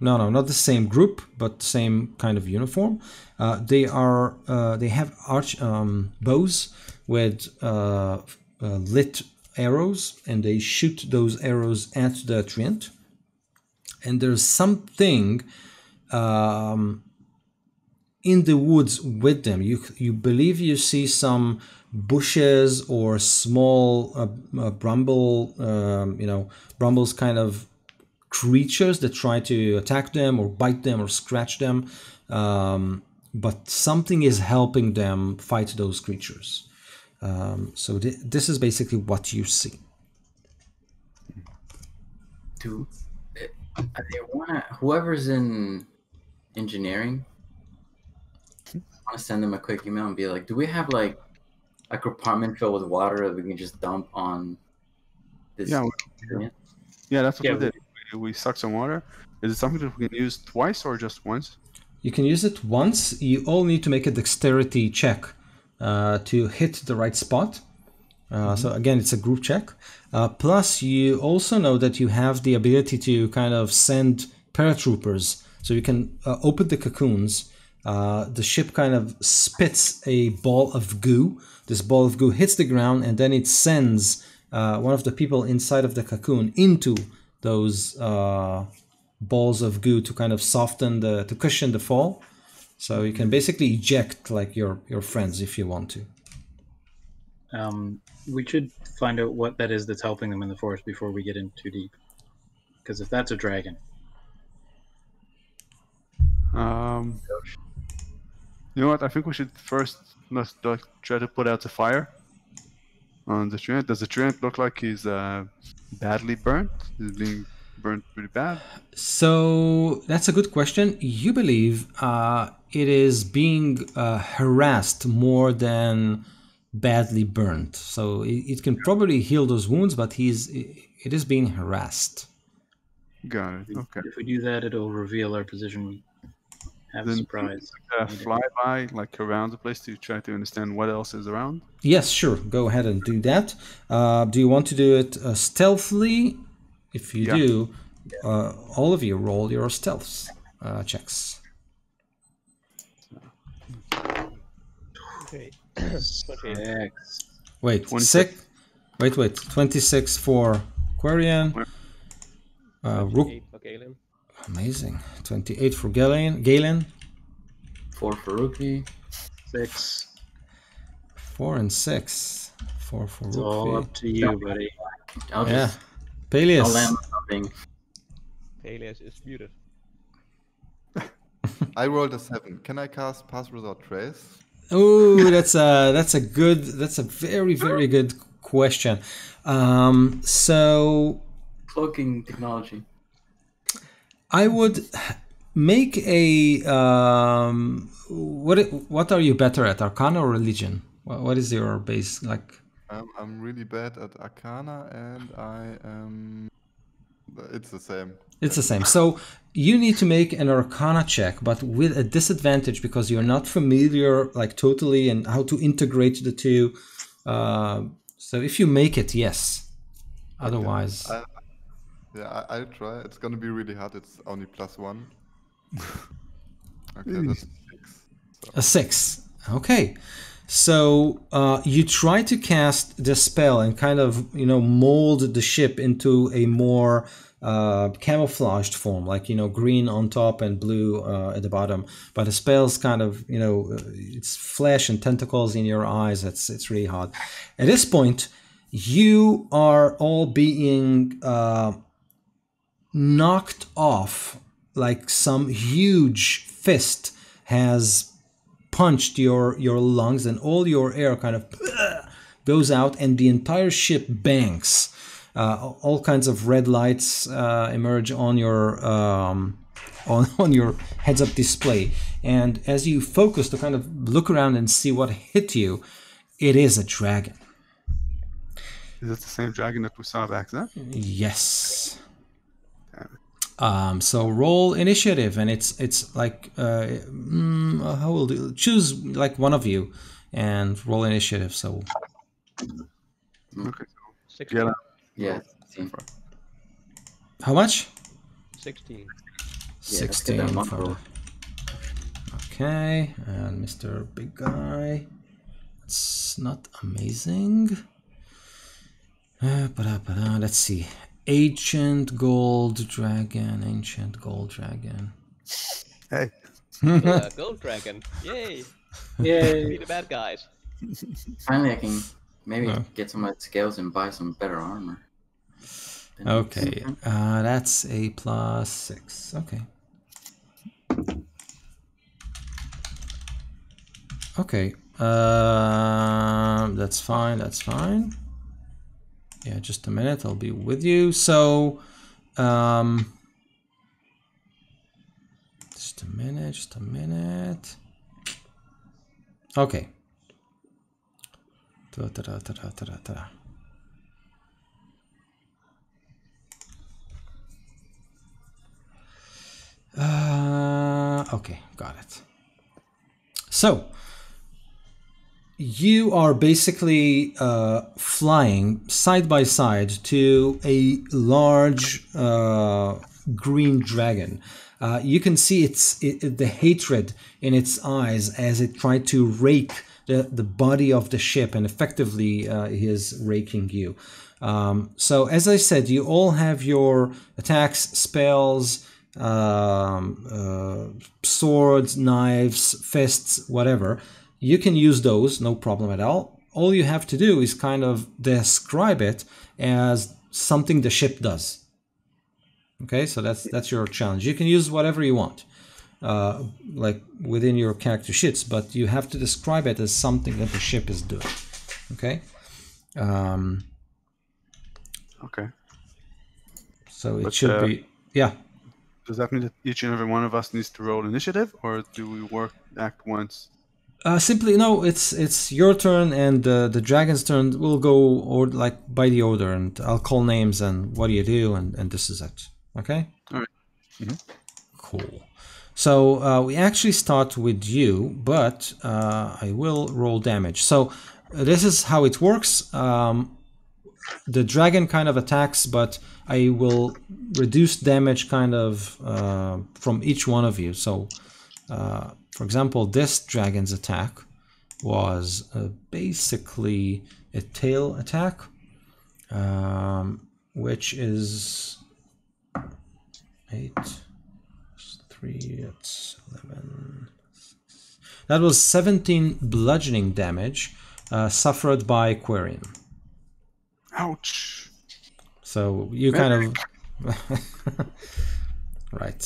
no, not the same group, but same kind of uniform. They have bows with lit arrows, and they shoot those arrows at the treant. And there's something in the woods with them. You believe you see some bushes or small brambles kind of creatures that try to attack them or bite them or scratch them, but something is helping them fight those creatures. So this is basically what you see. Whoever's in engineering, I want to send them a quick email and be like, do we have like a compartment filled with water that we can just dump on this? Yeah, that's what we did. We sucked some water. Is it something that we can use twice or just once? You can use it once. You all need to make a dexterity check to hit the right spot. So again, it's a group check. Plus, you also know that you have the ability to kind of send paratroopers. So you can open the cocoons. The ship kind of spits a ball of goo. This ball of goo hits the ground, and then it sends one of the people inside of the cocoon into those balls of goo to kind of to cushion the fall. So you can basically eject like your friends if you want to. We should find out what that is that's helping them in the forest before we get in too deep. Because if that's a dragon. You know what? I think we should first try to put out the fire on the treant. Does the treant look like he's badly burnt? Is being burnt pretty bad? So that's a good question. You believe it is being harassed more than badly burnt. So it can probably heal those wounds, but it is being harassed. Got it. Okay. If we do that, it'll reveal our position. We have a surprise. Fly by like around the place to try to understand what else is around? Yes, sure. Go ahead and do that. Do you want to do it stealthily? If you do, all of you roll your stealth checks. Okay. Wait, 26. Wait. 26 for Quarian. 28 for Galen. Amazing. 28 for Galen. 4 for Rookie. 6. 4 and 6. 4 for Rookie. It's all up to you, buddy. Peleus. I'll land something. Peleus is muted. I rolled a 7. Can I cast Pass Without Trace? Oh, that's a very, very good question. So Cloaking technology. I would make a what are you better at, Arcana or Religion? What is your base like? I'm really bad at Arcana, and I am. It's the same. It's the same. So you need to make an Arcana check, but with a disadvantage because you're not familiar like totally and how to integrate the two. So if you make it, yes. Otherwise, I'll try. It's gonna be really hard. It's only +1. Okay, that's 6. So. A 6. Okay. So you try to cast the spell and kind of mold the ship into a more camouflaged form, like green on top and blue at the bottom. But the spell's kind of it's flesh and tentacles in your eyes. It's really hard. At this point, you are all being knocked off, like some huge fist has punched your lungs, and all your air kind of goes out, and the entire ship banks. All kinds of red lights emerge on your on your heads-up display, and as you focus to kind of look around and see what hit you, it is a dragon. Is it the same dragon that we saw back then? Yes. So roll initiative, and it's like how will you choose like one of you and roll initiative. So Okay. 16. Yeah. Yeah. 16. how much? 16. Yeah, let's get 16 that monk for roll. the... Okay, and Mr. Big Guy. It's not amazing. Let's see. Ancient Gold Dragon. Hey. Yeah, Gold Dragon. Yay! Be Yay! the bad guys. Finally, I can maybe No. get some of my scales and buy some better armor. Okay, that's a +6. Okay. Okay, that's fine, that's fine. Yeah, just a minute, I'll be with you. So, just a minute. Okay. Okay, got it. So, you are basically flying side by side to a large green dragon. You can see the hatred in its eyes as it tried to rake the body of the ship, and effectively he is raking you. So as I said, you all have your attacks, spells, swords, knives, fists, whatever. You can use those, no problem at all. All you have to do is kind of describe it as something the ship does. Okay, so that's your challenge. You can use whatever you want, like within your character sheets, but you have to describe it as something that the ship is doing. Okay. Okay. So it But, should be, yeah. Does that mean that each and every one of us needs to roll initiative, or do we act once? Simply no. It's your turn, and the dragon's turn. We'll go or like by the order, and I'll call names and what do you do, and this is it. Okay. All right. Mm-hmm. Cool. So we actually start with you, but I will roll damage. So this is how it works. The dragon kind of attacks, but I will reduce damage kind of from each one of you. So, for example, this dragon's attack was basically a tail attack, which is 8 plus 3, that's 11. That was 17 bludgeoning damage suffered by Quarian. Ouch. So you kind of right.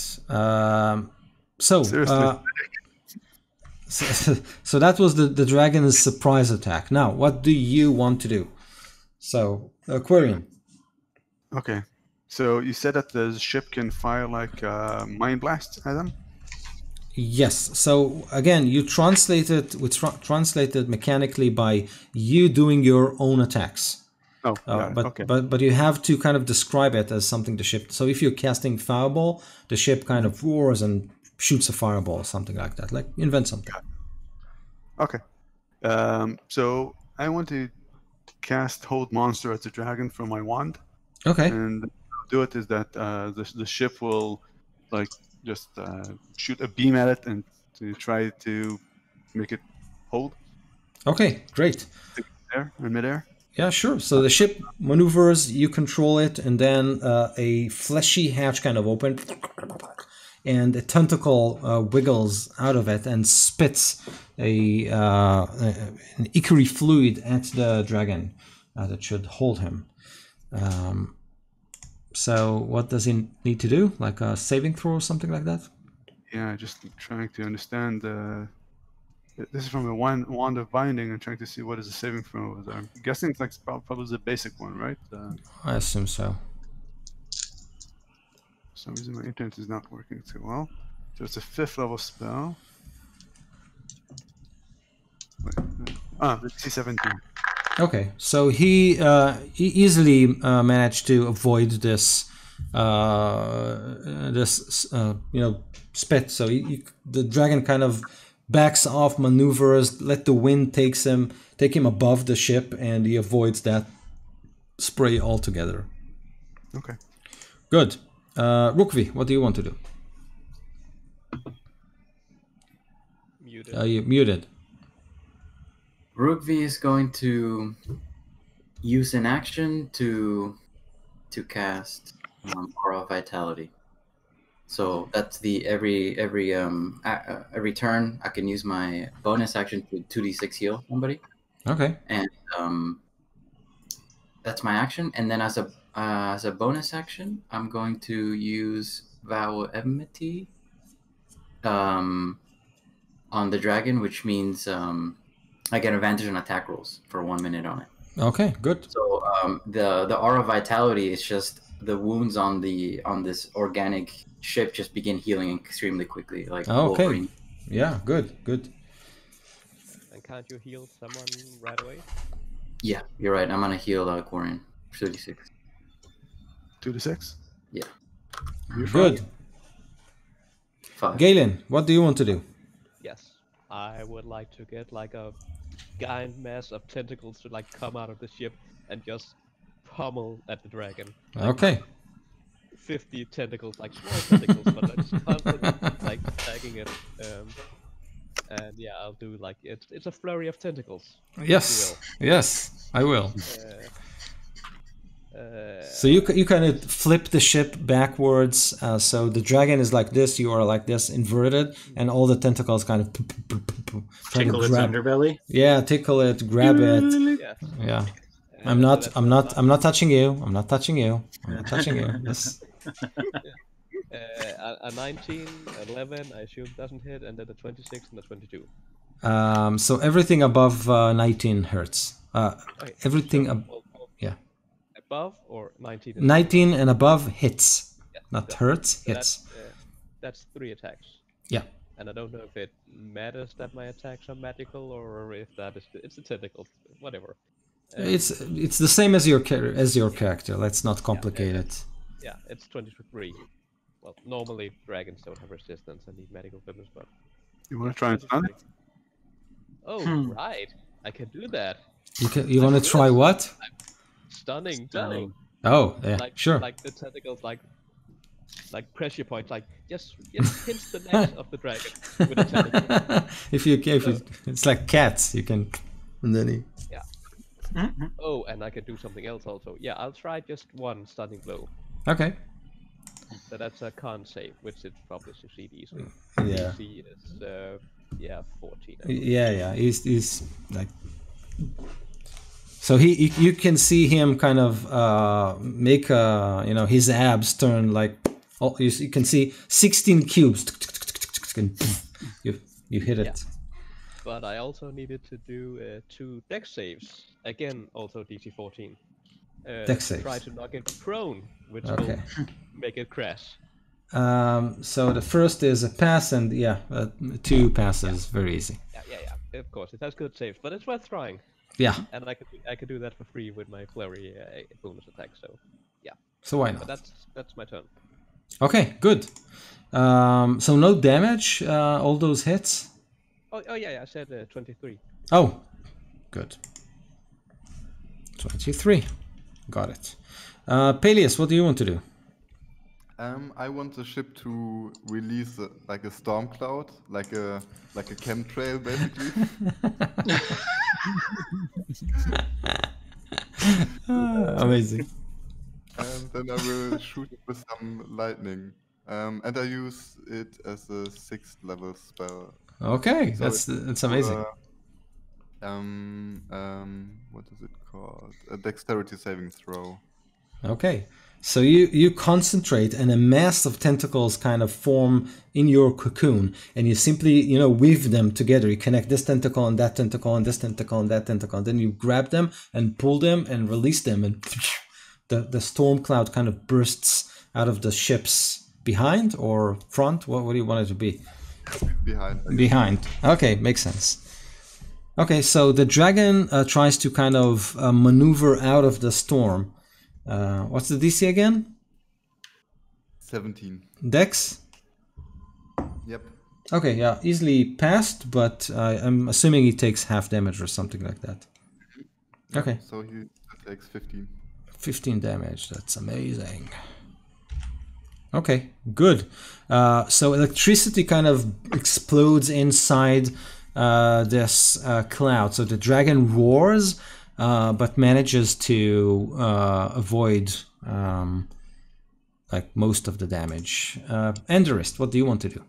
So that was the dragon's surprise attack. Now, what do you want to do? So, Aquarian. Okay. So you said that the ship can fire like mind blasts at them? Yes. So again, you translated mechanically by you doing your own attacks. Oh, okay. But you have to kind of describe it as something the ship. So if you're casting fireball, the ship kind of roars and shoots a fireball or something like that. Like invent something. Okay. So I want to cast Hold Monster at the dragon from my wand. Okay. And do it is that the ship will like just shoot a beam at it and to try to make it hold. Okay, great. In midair. Yeah, sure. So the ship maneuvers, you control it, and then a fleshy hatch kind of opens, and a tentacle wiggles out of it and spits an ichor fluid at the dragon that should hold him. So what does he need to do? Like a saving throw or something like that? Yeah, just trying to understand. This is from a wand of binding and trying to see what is the saving throw. I'm guessing it's like probably the basic one, right? I assume so. For some reason my internet is not working too well. So it's a 5th level spell. Wait, DC 17. Okay, so he easily managed to avoid this this spit. So the dragon kind of backs off, maneuvers, let the wind take him above the ship, and he avoids that spray altogether. Okay. Good. Rukvi, what do you want to do? Muted. You muted. Rookvi is going to use an action to cast Aura of Vitality. So that's the every turn I can use my bonus action to 2d6 heal somebody. Okay. And that's my action. And then as a bonus action, I'm going to use Vow of Enmity on the dragon, which means I get advantage on attack rolls for 1 minute on it. Okay, good. So the Aura of Vitality is just the wounds on this organic ship just begin healing extremely quickly, like Okay. Wolverine. Yeah, good. And can't you heal someone right away? Yeah, you're right. I'm gonna heal Quarian 36. 2d6. Yeah. Good. 5. Galen, what do you want to do? Yes. I would like to get like a giant mass of tentacles to like come out of the ship and just pummel at the dragon. Like, Okay. 50 tentacles, like small tentacles, but like just constantly like attacking it. And yeah, I'll do like it's a flurry of tentacles. Yes. Yes, I will. So you kind of flip the ship backwards. So the dragon is like this, you are like this, inverted, and all the tentacles kind of try to Tickle its grab. underbelly. Yeah, tickle it, grab it. Yeah. Yeah. And I'm not touching you. I'm not touching you. Yes. A 19, 11, I assume doesn't hit, and then a 26 and a 22. So everything above 19 hurts. Okay, Everything so, yeah. above or 19? 19 and above hits. Yeah, Not so- hurts, so hits. That's 3 attacks. Yeah. And I don't know if it matters that my attacks are magical or if that is it's a tentacle, whatever. It's the same as your character. Let's not complicate it. Yeah, it's 23. Well, normally dragons don't have resistance and need medical equipment, but You want to try and stun it? oh right, I can do that. You want to try what? Stunning. Stunning. Oh, yeah, Like sure. like the tentacles, like pressure points, like just pinch the neck of the dragon with a tentacle. if you it's like cats, you can, and then Oh, and I can do something else also. Yeah, I'll try just one stunning blow. okay. So that's a con save, which it probably succeed easily. Yeah. DC is 14. I believe. Yeah. He's like. So you can see him kind of make his abs turn like. Oh, you can see 16 cubes. And you hit it. Yeah. But I also needed to do 2 dex saves. Again, also DC 14. Dex to try saves. to knock it prone, which Okay. will make it crash. So the first is a pass, and 2 passes, very easy. Yeah. Of course, it has good saves, but it's worth trying. Yeah. And I could do that for free with my flurry bonus attack. So yeah. So why But not? that's my turn. Okay, good. So no damage, all those hits. Oh yeah, I said 23. Oh, good. 23. Got it. Peleus, what do you want to do? I want the ship to release like a storm cloud, like a chemtrail, basically. Amazing. And then I will shoot it with some lightning. And I use it as a 6th level spell. Okay, So that's amazing. What is it called? A dexterity saving throw. Okay, so you concentrate, and a mass of tentacles kind of form in your cocoon, and you simply weave them together. You connect this tentacle and that tentacle and this tentacle and that tentacle, and then you grab them and pull them and release them, and the storm cloud kind of bursts out of the ship's behind or front. What do you want it to be? Behind. Behind. Okay, makes sense. Okay, so the dragon tries to kind of maneuver out of the storm. What's the DC again? 17. Dex? Yep. Okay, yeah, easily passed, but I'm assuming he takes half damage or something like that. Okay. So he takes 15. 15 damage, that's amazing. Okay, good. So electricity kind of explodes inside this cloud. So the dragon roars, but manages to avoid like most of the damage. Enderist, what do you want to do?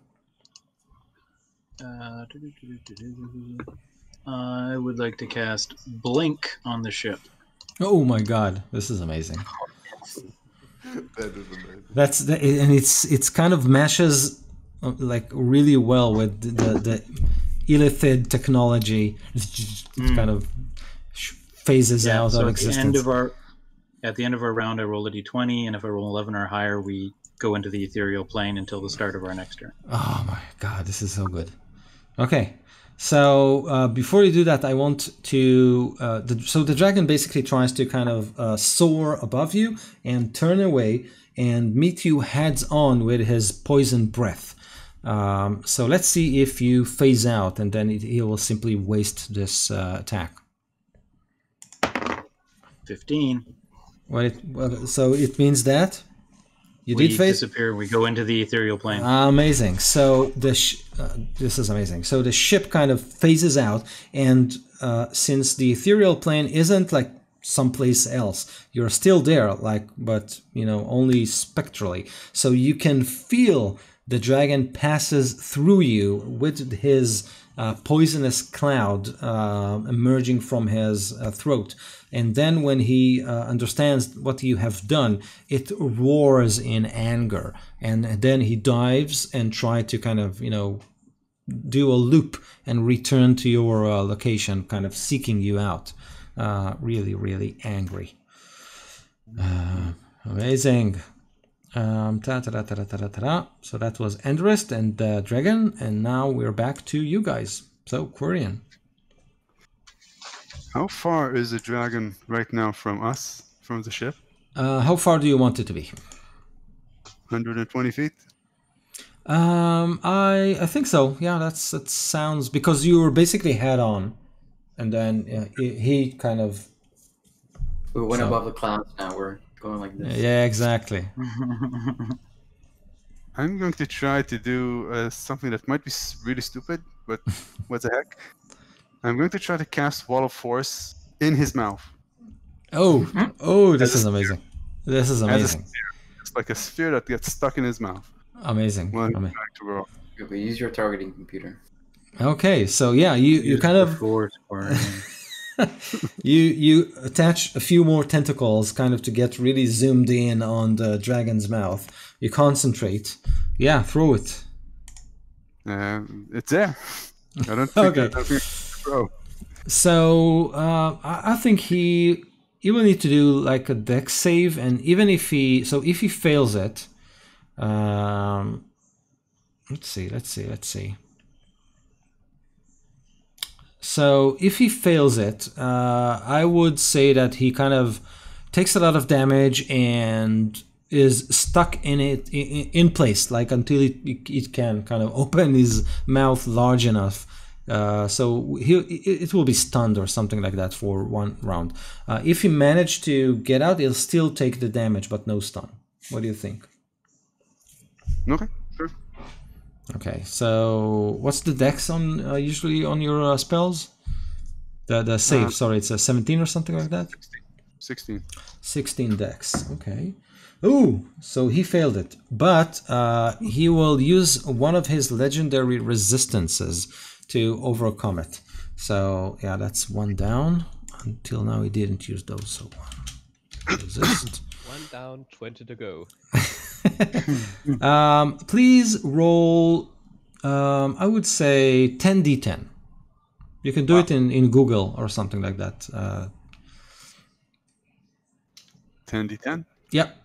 I would like to cast Blink on the ship. Oh my god, this is amazing. That is amazing. That's the, and it's kind of meshes like really well with the illithid technology. It kind of phases out so of at existence. At the end of our round, I roll a d20, and if I roll 11 or higher, we go into the ethereal plane until the start of our next turn. Oh my god, this is so good. Okay, so before you do that, I want to... so the dragon basically tries to kind of soar above you and turn away and meet you heads on with his poison breath. So let's see if you phase out, and then he will simply waste this attack. 15. So it means that you did phase. Disappear. We go into the ethereal plane. Amazing. So this is amazing. So the ship kind of phases out, and since the ethereal plane isn't like someplace else, you're still there, like, but you know, only spectrally. So you can feel the dragon passes through you with his poisonous cloud emerging from his throat. And then when he understands what you have done, it roars in anger. And then he dives and tries to kind of, you know, do a loop and return to your location, kind of seeking you out. Really, really angry. Amazing. So that was Enderist and Dragon, and now we're back to you guys. So, Quirion. How far is the dragon right now from us, from the ship? How far do you want it to be? 120 feet? I think so. Yeah, that sounds, because you were basically head on, and then he kind of... We went above the clouds, now we're going like this. Yeah, exactly. I'm going to try to do something that might be really stupid, but what the heck? I'm going to try to cast Wall of Force in his mouth. Oh, this is amazing. This is amazing. It's like a sphere that gets stuck in his mouth. Amazing. Okay, use your targeting computer. Okay, so yeah, you kind of... you attach a few more tentacles kind of to get really zoomed in on the dragon's mouth. You concentrate. Yeah, throw it. It's there. I don't think I don't think throw. So I think he will need to do like a dex save, and even if he fails it, let's see. So if he fails it, I would say that he kind of takes a lot of damage and is stuck in place, like until it can kind of open his mouth large enough. So it will be stunned or something like that for one round. If he managed to get out, he'll still take the damage, but no stun. What do you think? Okay, sure. Okay, so what's the dex on usually on your spells? The save, sorry, it's a 17 or something like that? 16. 16 dex, okay. Ooh, so he failed it, but he will use one of his legendary resistances to overcome it. So yeah, that's one down. Until now he didn't use those, so resist. One down, 20 to go. Please roll, I would say 10d10. You can do it in Google or something like that. 10d10? Yep.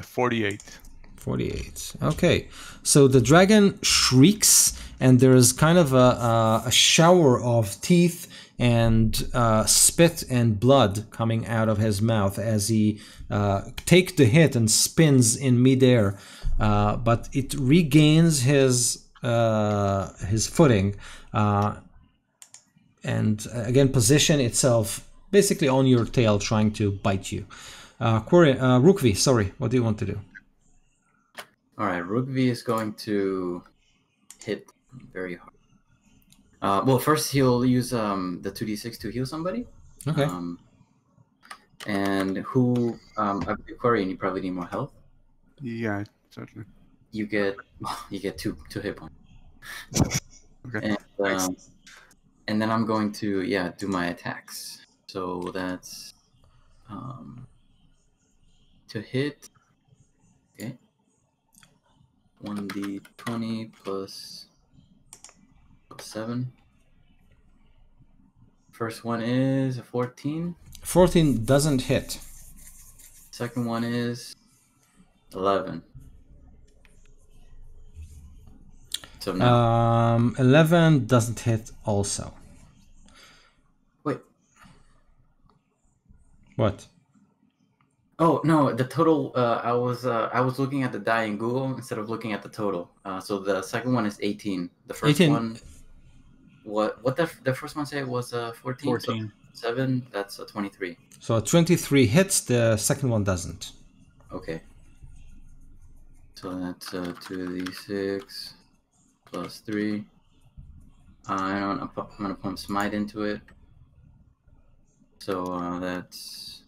48. 48. Okay. So the dragon shrieks, and there is kind of a shower of teeth and spit and blood coming out of his mouth as he takes the hit and spins in midair. But it regains his footing and again position itself basically on your tail, trying to bite you. Rookvi, sorry, what do you want to do? All right, Rookvi is going to hit very hard. Well, first he'll use the 2d6 to heal somebody. Okay. And who, Aquarian, you probably need more health. Yeah, certainly. You get two hit points. Okay. And then I'm going to do my attacks. So that's to hit. Okay. 1d20 plus 7. First one is a 14. 14 doesn't hit. Second one is 11. So now 11 doesn't hit also. wait. What? Oh no, the total. I was looking at the die in Google instead of looking at the total. So the second one is 18. The first 18. one, what the first one say was 14. 14. So 7. That's a 23. So 23 hits, the second one doesn't. Okay. So that's 2d6 plus 3. I'm gonna pump smite into it. So that's.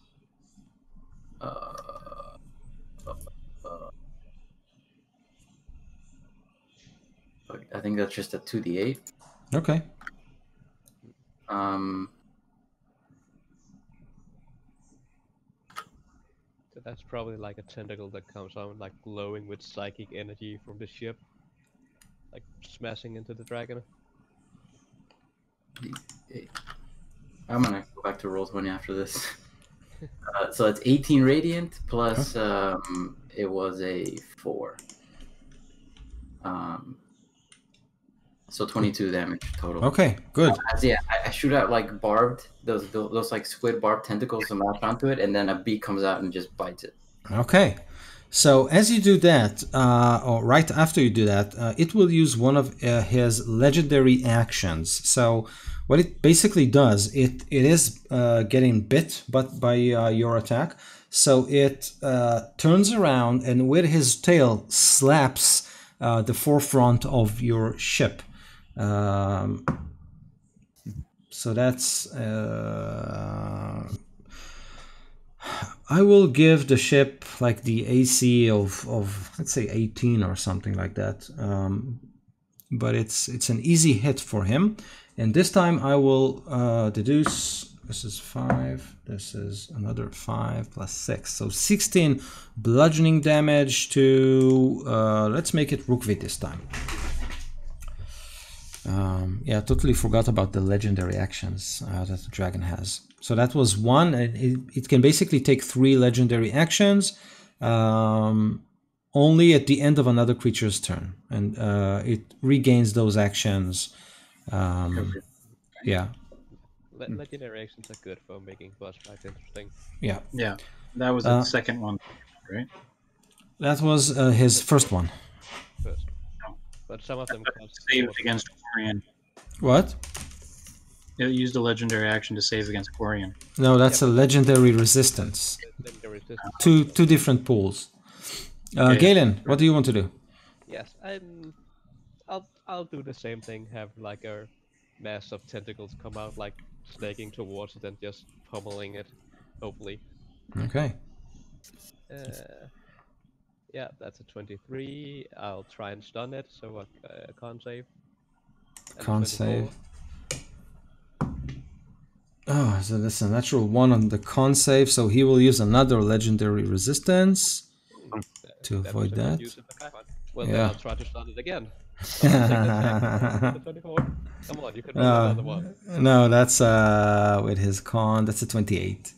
I think that's just a 2d8. Okay. So that's probably like a tentacle that comes out like glowing with psychic energy from the ship, like smashing into the dragon. I'm gonna go back to Roll20 after this. So it's 18 radiant plus it was a 4. So 22 damage total. Okay, good. I shoot out like barbed those like squid barbed tentacles and latch onto it, and then a beak comes out and just bites it. Okay. So as you do that, or right after you do that, it will use one of his legendary actions. So what it basically does, it is getting bit but by your attack. So it turns around and with his tail slaps the forefront of your ship. So that's I will give the ship like the AC of let's say 18 or something like that, but it's an easy hit for him. And this time I will deduce, this is 5, this is another 5 plus 6, so 16 bludgeoning damage to let's make it Rookvi this time. Yeah, totally forgot about the legendary actions that the dragon has. So that was 1. It can basically take 3 legendary actions only at the end of another creature's turn, and it regains those actions. Yeah. Legendary actions are good for making boss fights interesting. Yeah. Yeah, that was the second one, right? That was his first one. First. But some of them saved against Quarian. What? It used a legendary action to save against Quarian. No, that's a legendary resistance. legendary resistance. Two different pools. Galen, what do you want to do? Yes, I'll do the same thing. Have like a mass of tentacles come out, like snaking towards it and just pummeling it. Hopefully. Okay. Yeah, that's a 23. I'll try and stun it, so I can't save. And Can't 24. save. Oh, so that's a natural 1 on the con save, so he will use another legendary resistance to avoid that. Well, Yeah. then I'll try to stun it again. The 24. Come on, you can roll another one. No, that's with his con, that's a 28.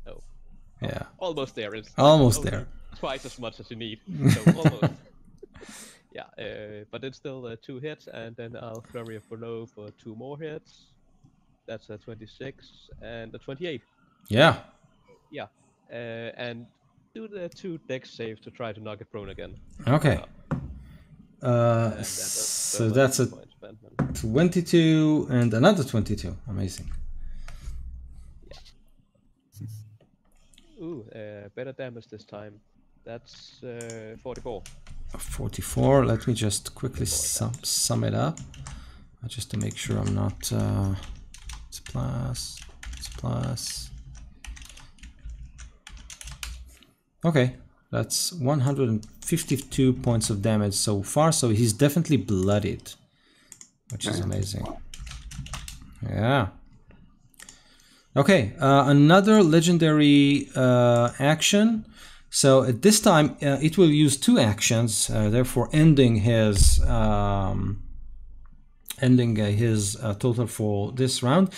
Oh. Yeah. Almost there. It's Almost there. Twice as much as you need. So almost. Yeah, but it's still 2 hits, and then I'll flurry of blow for 2 more hits. That's a 26 and a 28. Yeah. Yeah. And do the 2 dex saves to try to knock it prone again. Okay. And So that's a point spent, man. 22 and another 22. Amazing. Ooh, better damage this time. That's 44. 44. Let me just quickly sum it up, just to make sure I'm not. It's plus. It's plus. Okay, that's 152 points of damage so far. So he's definitely bloodied, which is amazing. Yeah. Okay, another legendary action. So at this time, it will use 2 actions, therefore ending his total for this round.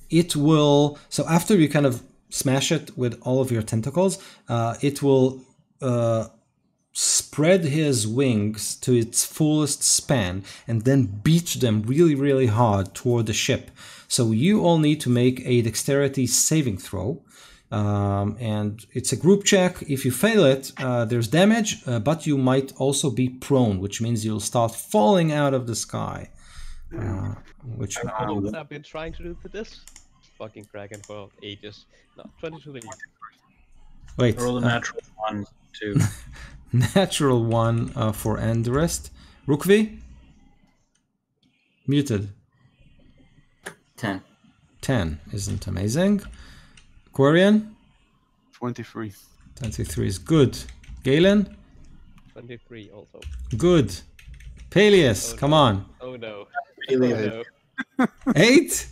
It will, so after you kind of smash it with all of your tentacles, it will spread his wings to its fullest span and then beat them really, really hard toward the ship. So you all need to make a dexterity saving throw. And it's a group check. If you fail it, there's damage, but you might also be prone, which means you'll start falling out of the sky. Which I know what I've been trying to do to this fucking dragon for ages. No, 22. wait, Roll a natural 1, 2. natural 1 for Andrest. Rukvi? Muted. 10. 10 isn't amazing. Quarian? 23. 23 is good. Galen? 23 also. Good. Peleus, Oh, come no. on. Oh no. Really? Oh, no. 8?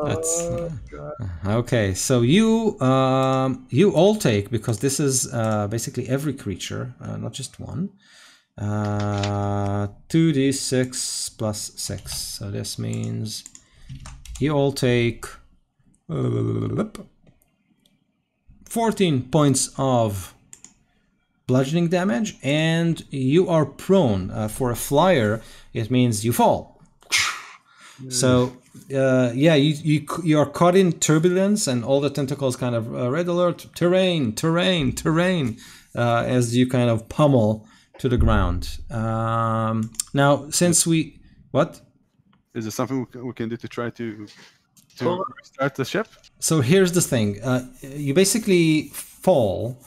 That's okay. So you all take, because this is basically every creature, not just one. 2d6 plus 6. So this means you all take 14 points of bludgeoning damage, and you are prone. For a flyer, it means you fall. So yeah, you are caught in turbulence, and all the tentacles kind of red alert, terrain, as you kind of pummel to the ground. Now, since what? Is there something we can do to try to restart the ship? So here's the thing: you basically fall.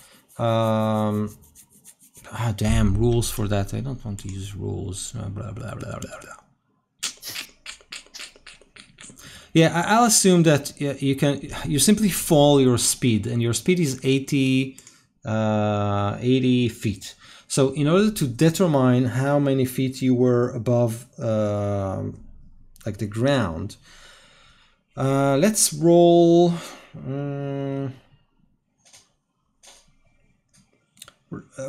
Damn, rules for that. I don't want to use rules. Blah blah blah blah blah. Yeah, I'll assume that you simply fall your speed, and your speed is 80 feet. So in order to determine how many feet you were above like the ground, let's roll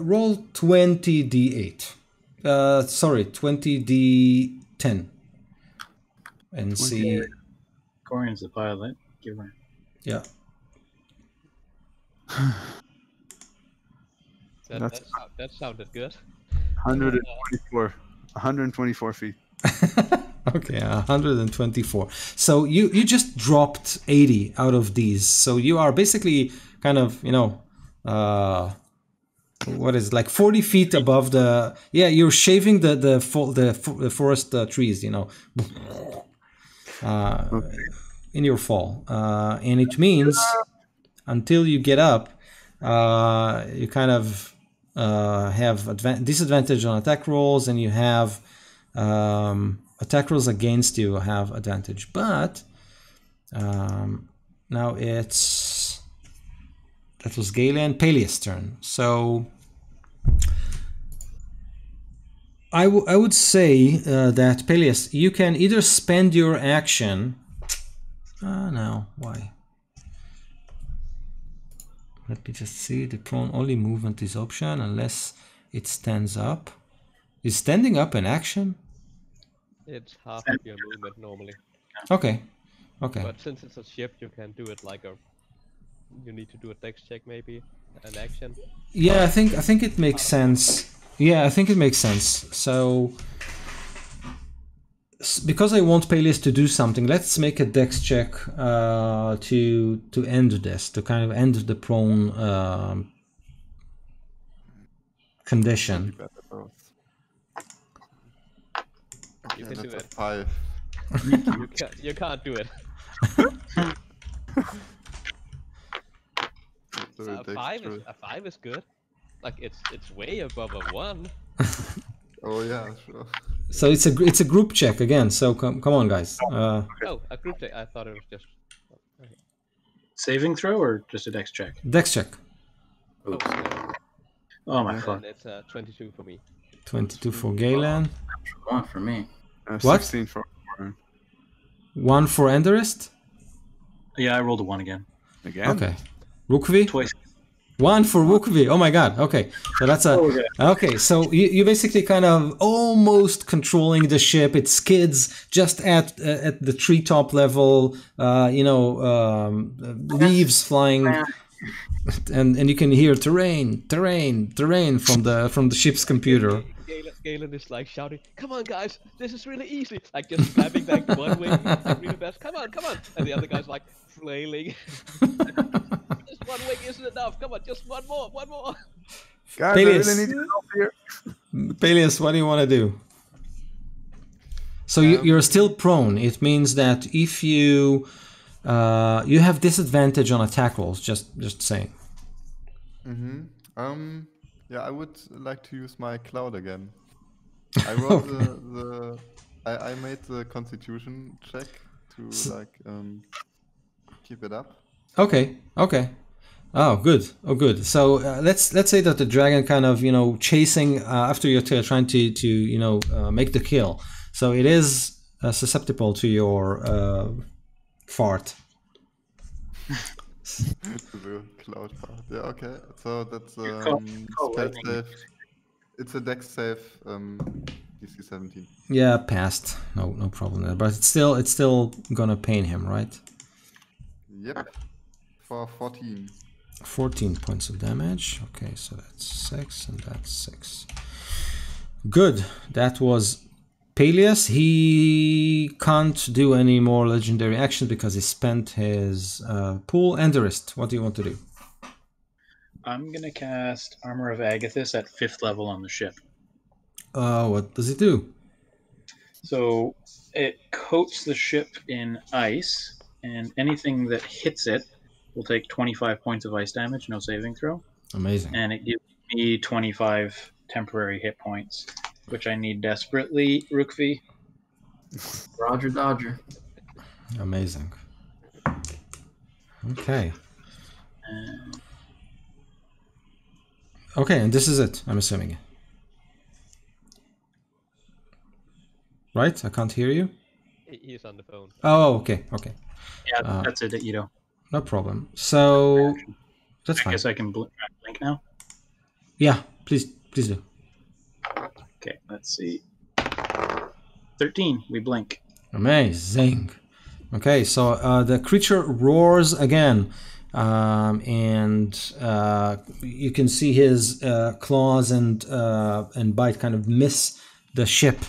roll 20d8. Sorry, 20d10, and see. Corian's the pilot. Give her. Yeah. That sounded good. 124 feet. Okay, 124. So you just dropped 80 out of these. So you are basically kind of, what is it, like 40 feet above the, yeah, you're shaving the forest trees, in your fall. And it means until you get up, you kind of have disadvantage on attack rolls, and you have attack rolls against you have advantage. But now that was Galen, Peleus' turn. So I would say that Peleus, you can either spend your action. No, why? Let me just see. The prone only movement is option unless it stands up. Is standing up an action? It's half of your movement normally. Okay. Okay. But since it's a ship, you can do it like you need to do a dex check maybe, an action. Yeah, I think it makes sense. Yeah, I think it makes sense. So because I want Peleus to do something, let's make a dex check to end this, to kind of end the prone condition. Better both. You Okay, can do that's a it. 5. You can't do it. So A five is good. Like it's way above a 1. Oh yeah, sure. So it's a group check again. So come on, guys. Oh, a group check. I thought it was just. Okay. Saving throw or just a dex check? Dex check. Oops. Oh my And fuck. it's 22 for me. 22 for Galen. 1 for me. What? 16 for Warren. 1 for Enderist. Yeah, I rolled a 1 again. Again? Okay. Rukvi. Twice. 1 for Rukvi. Oh my god. Okay. So that's a. Okay. So you basically kind of almost controlling the ship. It skids just at the treetop level. Leaves flying. And you can hear terrain from the ship's computer. Galen is like shouting, "Come on, guys! This is really easy!" Like just flapping like one wing, like really fast. Come on! And the other guy's like flailing. Just one wing isn't enough. Come on, just one more. Guys, Peleus. I really need your help here. Peleus, what do you want to do? So you're still prone. It means that if you have disadvantage on attack rolls. Just saying. Yeah, I would like to use my cloud again. I rolled I made the constitution check to keep it up. Okay. Oh, good. So let's say that the dragon kind of chasing after your tail, trying to make the kill. So it is susceptible to your fart. To the cloud part. Yeah, okay. So that's call spell lightning. save. It's a dex save, DC 17. Yeah, passed. No problem there. But it's still gonna pain him, right? Yep. For 14. 14 points of damage. Okay, so that's 6 and that's 6. Good. That was Peleus. He can't do any more legendary actions because he spent his pool. Enderist, what do you want to do? I'm gonna cast Armor of Agathis at 5th level on the ship. What does it do? So it coats the ship in ice, and anything that hits it will take 25 points of ice damage, no saving throw. Amazing. And it gives me 25 temporary hit points, which I need desperately, Rukvi. Roger Dodger. Amazing. Okay. Okay, and this is it, I'm assuming. Right? I can't hear you? He's on the phone. Oh, okay. Yeah, that's it, Ito. No problem. So that's I fine. guess I can blink now. Yeah, please do. Okay, let's see. 13, we blink. Amazing. Okay, so the creature roars again, and you can see his claws and bite kind of miss the ship.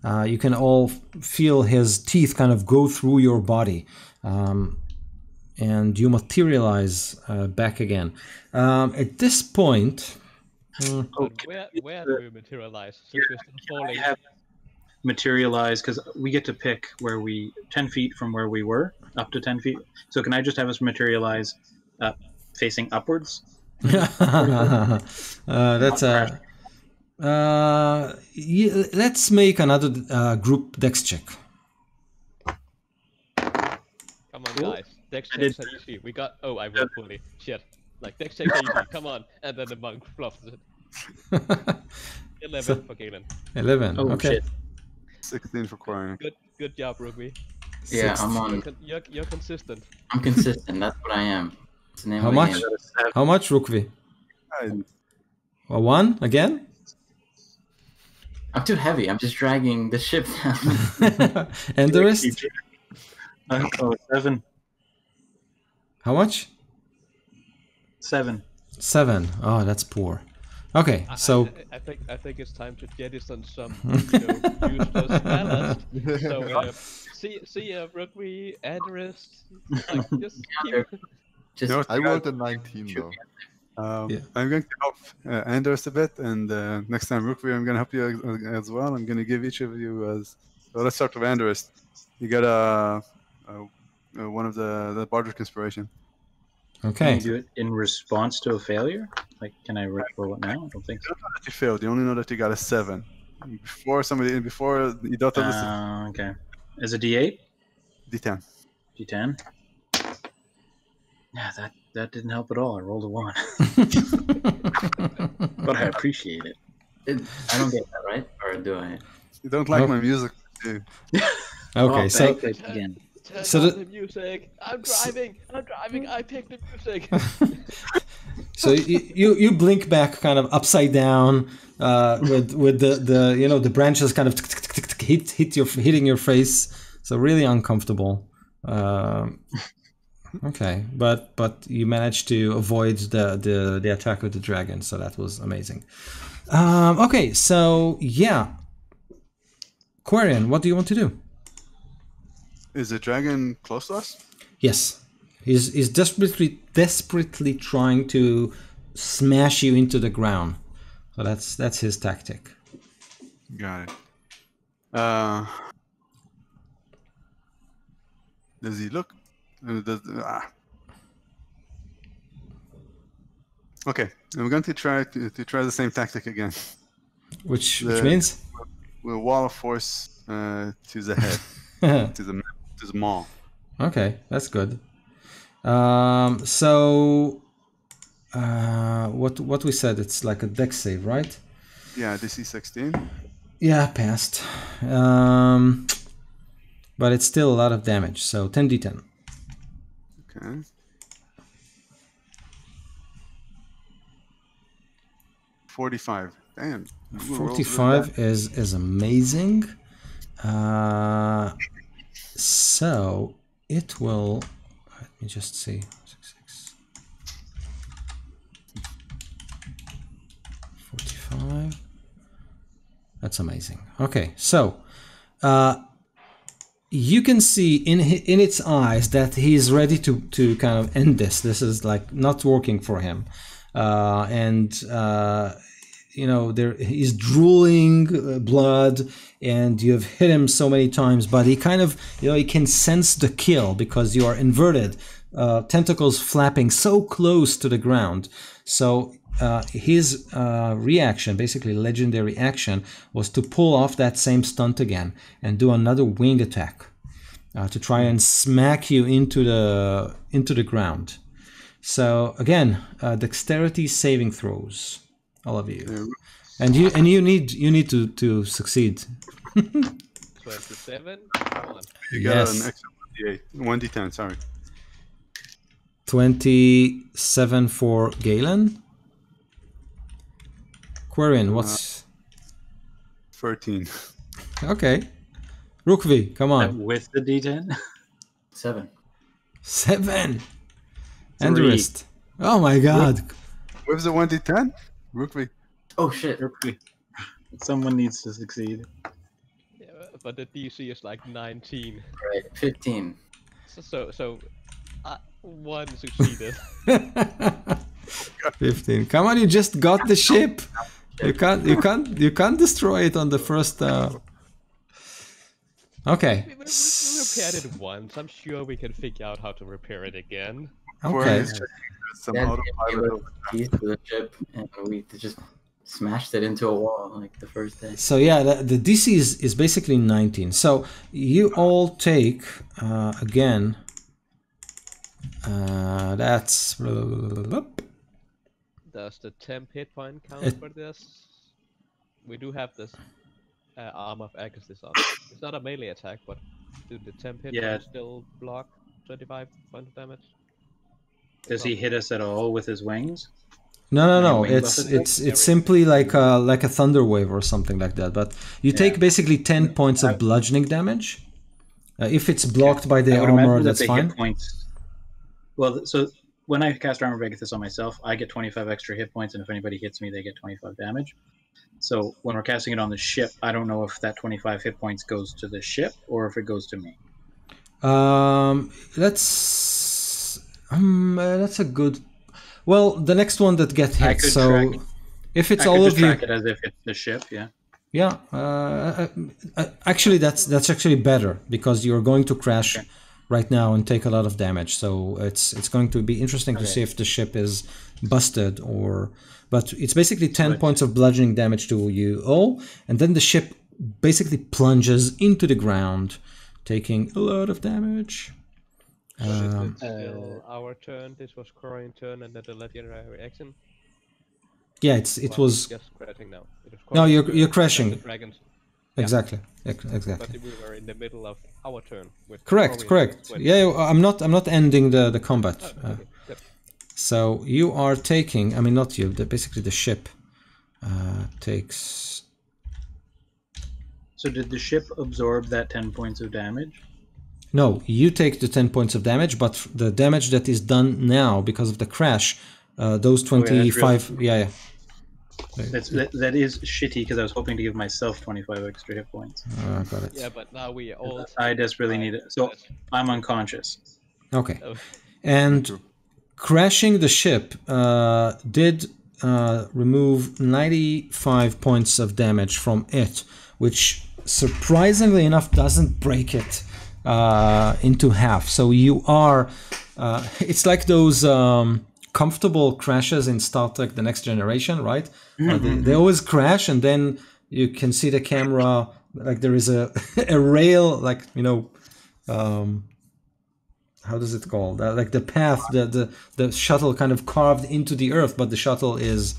You can all feel his teeth kind of go through your body, and you materialize back again. At this point, But where do we materialize? Since we're still falling. I have materialize because we get to pick where 10 feet from where we were, up to 10 feet. So can I just have us materialize facing upwards? that's a. Let's make another group dex check. Come on, guys. Dex checks are easy. We got. Oh, I rolled poorly. Shit. Like dex checks are easy. Come on. And then the monk fluffs it. 11 for Galen. 11. Oh, okay. shit. 16 for Quarry. Good job, Rugby. Yeah, 16. I'm on. You're consistent. I'm consistent. That's what I am. It's the name How of the much? game. How much, Rukvi? A 1 again? I'm too heavy. I'm just dragging the ship down. And the rest? Oh, 7. How much? 7. 7. Oh, that's poor. Okay, so I think it's time to jettison some useless ballast. So see rugby, Andres, like just keep. Just You know what, I guys? rolled a 19 though. Yeah. I'm going to help Anders a bit, and next time, Rukvi, I'm going to help you as well. I'm going to give each of you as. So let's start with Anders. You got one of the Bardric Inspiration. Can okay. you do it in response to a failure? Like, can I roll it now? I don't think You so. don't know that you failed. You only know that you got a 7. Before you don't tell us Okay. Is it D8? D10. D10? Yeah, that didn't help at all. I rolled a 1. But I appreciate it. I don't get that, right? Or do I? You don't like Oh. my music, do you? Okay, Oh, so thanks again. Turn So on the- the music. I'm driving. I picked the music. so you blink back kind of upside down with the the branches kind of hitting your face, so really uncomfortable. Okay, but you managed to avoid the attack of the dragon, so that was amazing. Okay, so yeah, Quarian, what do you want to do? Is the dragon close to us? Yes, he's desperately trying to smash you into the ground. So that's his tactic. Got it. Does he look? Okay, I'm going to try the same tactic again. Which means We'll wall of force to the head, to the maw. okay, that's good. So what we said, it's like a dex save, right? Yeah, DC 16. Yeah, passed. But it's still a lot of damage. So 10d10. Okay. $45. Damn. you rolled really 45 bad. is amazing. So it will. Let me just see. 45. That's amazing. Okay, so you can see in its eyes that he's ready to kind of end this. This is like not working for him, he's drooling blood, and you've hit him so many times, but he kind of he can sense the kill because you are inverted, tentacles flapping so close to the ground. So his reaction, basically legendary action, was to pull off that same stunt again and do another wing attack to try and smack you into the ground. So again, dexterity saving throws, all of you, and you need to succeed. 27. Come on. You got Yes. an extra 1d10, sorry. 27 for Galen. Quarian, what's 13. okay? Rukvi, come on. With the D10? 7. 7. Andrist. Oh my god. Where's the 1d10? Rukvi. Oh shit. Someone needs to succeed. Yeah, but the DC is like 19. Right. 15. So one succeeded. 15. Come on, you just got the ship. You can't destroy it on the first Okay. We repaired it once. I'm sure we can figure out how to repair it again. Okay. Some That autopilot. gave us keys to the ship, and we just smashed it into a wall like the first day. So yeah, the DC is basically 19. So you all take again. That's. Does the temp hit point count for this? We do have this Arm of Agasthis on. It's not a melee attack, but do the temp hit points still block 25 points of damage? Does he hit us at all with his wings? No. It's simply like a thunder wave or something like that. But you take basically 10 points of bludgeoning damage. If it's blocked by the armor, that's fine. Hit points. Well, so when I cast Armor Vegathus on myself, I get 25 extra hit points, and if anybody hits me, they get 25 damage. So when we're casting it on the ship, I don't know if that 25 hit points goes to the ship or if it goes to me. That's a good. Well, the next one that gets hit. So if it's all of you, track it as if it's the ship. Yeah. Yeah. Actually, that's actually better because you're going to crash right now and take a lot of damage. So it's going to be interesting to see if the ship is busted or. But it's basically 10 points of bludgeoning damage to you all, and then the ship basically plunges into the ground, taking a lot of damage. It's still our turn. This was Corian's turn, and then the legendary action. Yeah, it was just crashing now. No, you're crashing. Dragons. Exactly. Exactly. But we were in the middle of our turn. With correct. Yeah, I'm not ending the combat. Okay, good. So you are taking. I mean, not you. Basically, the ship takes. So did the ship absorb that 10 points of damage? No, you take the 10 points of damage, but the damage that is done now because of the crash, those 25. Yeah. That is shitty because I was hoping to give myself 25 extra hit points. Got it. Yeah, but now we all. I desperately need it. So I'm unconscious. Okay. And crashing the ship did remove 95 points of damage from it, which surprisingly enough doesn't break it into half. So you are. It's like those. Comfortable crashes in Star Trek: The Next Generation, right? They always crash, and then you can see the camera like there is a rail, like how does it called? Like the path, the shuttle kind of carved into the earth, but the shuttle is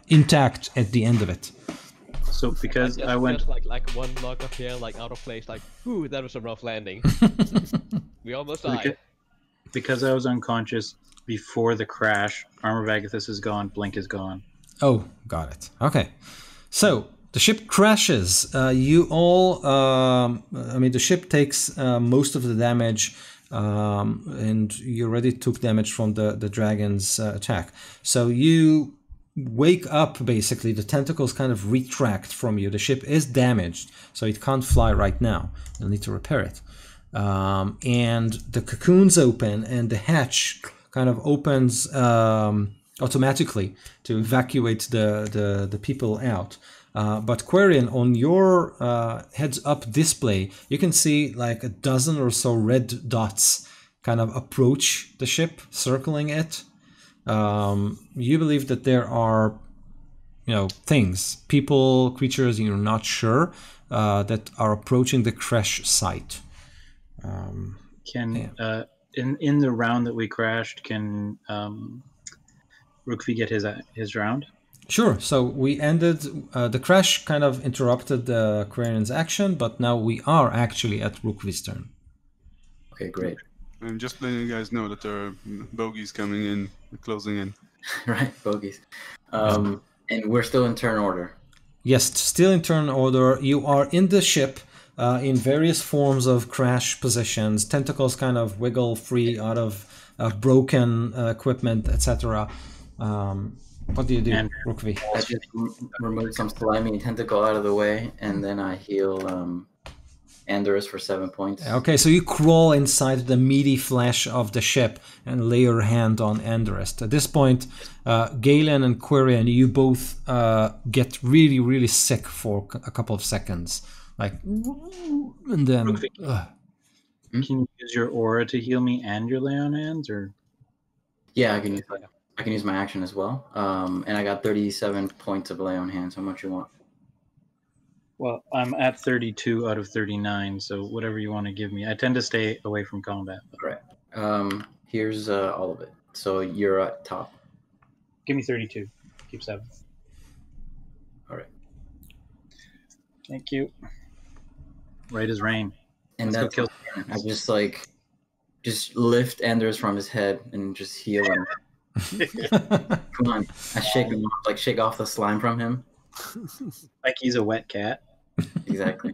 intact at the end of it. So because I went just like one log of hair like out of place, like ooh, that was a rough landing. We almost died. Because I was unconscious before the crash, Armor Vegathus is gone, Blink is gone. Oh, got it. Okay. So the ship crashes. You all, the ship takes most of the damage, and you already took damage from the dragon's attack. So you wake up, basically. The tentacles kind of retract from you. The ship is damaged, so it can't fly right now. You'll need to repair it. And the cocoons open, and the hatch kind of opens automatically to evacuate the people out. But Quarian, on your heads-up display, you can see like a dozen or so red dots kind of approach the ship, circling it. You believe that there are, things, people, creatures, you're not sure, that are approaching the crash site. In the round that we crashed, can Rookvi get his round? Sure. So we ended the crash kind of interrupted the Quarian's action, but now we are actually at Rookvi's turn. Okay, great. I'm just letting you guys know that there are bogeys coming in, closing in. Right, bogeys. And we're still in turn order. Yes, still in turn order. You are in the ship. In various forms of crash positions, tentacles kind of wiggle free out of broken equipment, etc. What do you do, Rookvi? I just remove some slimy tentacle out of the way, and then I heal Andorus for 7 points. Okay, so you crawl inside the meaty flesh of the ship and lay your hand on Andorus. At this point, Galen and Quarian, you both get really, really sick for a couple of seconds. And then can you use your aura to heal me and your lay on hands, or? Yeah, I can use my action as well. And I got 37 points of lay on hands. How much you want? Well, I'm at 32 out of 39, so whatever you want to give me. I tend to stay away from combat. Right. Here's all of it. So you're at top. Give me 32. Keep 7. All right. Thank you. Right as rain. And Let's that's I just lift Anders from his head and just heal him. Come on. I shake him off, shake off the slime from him. Like he's a wet cat. Exactly.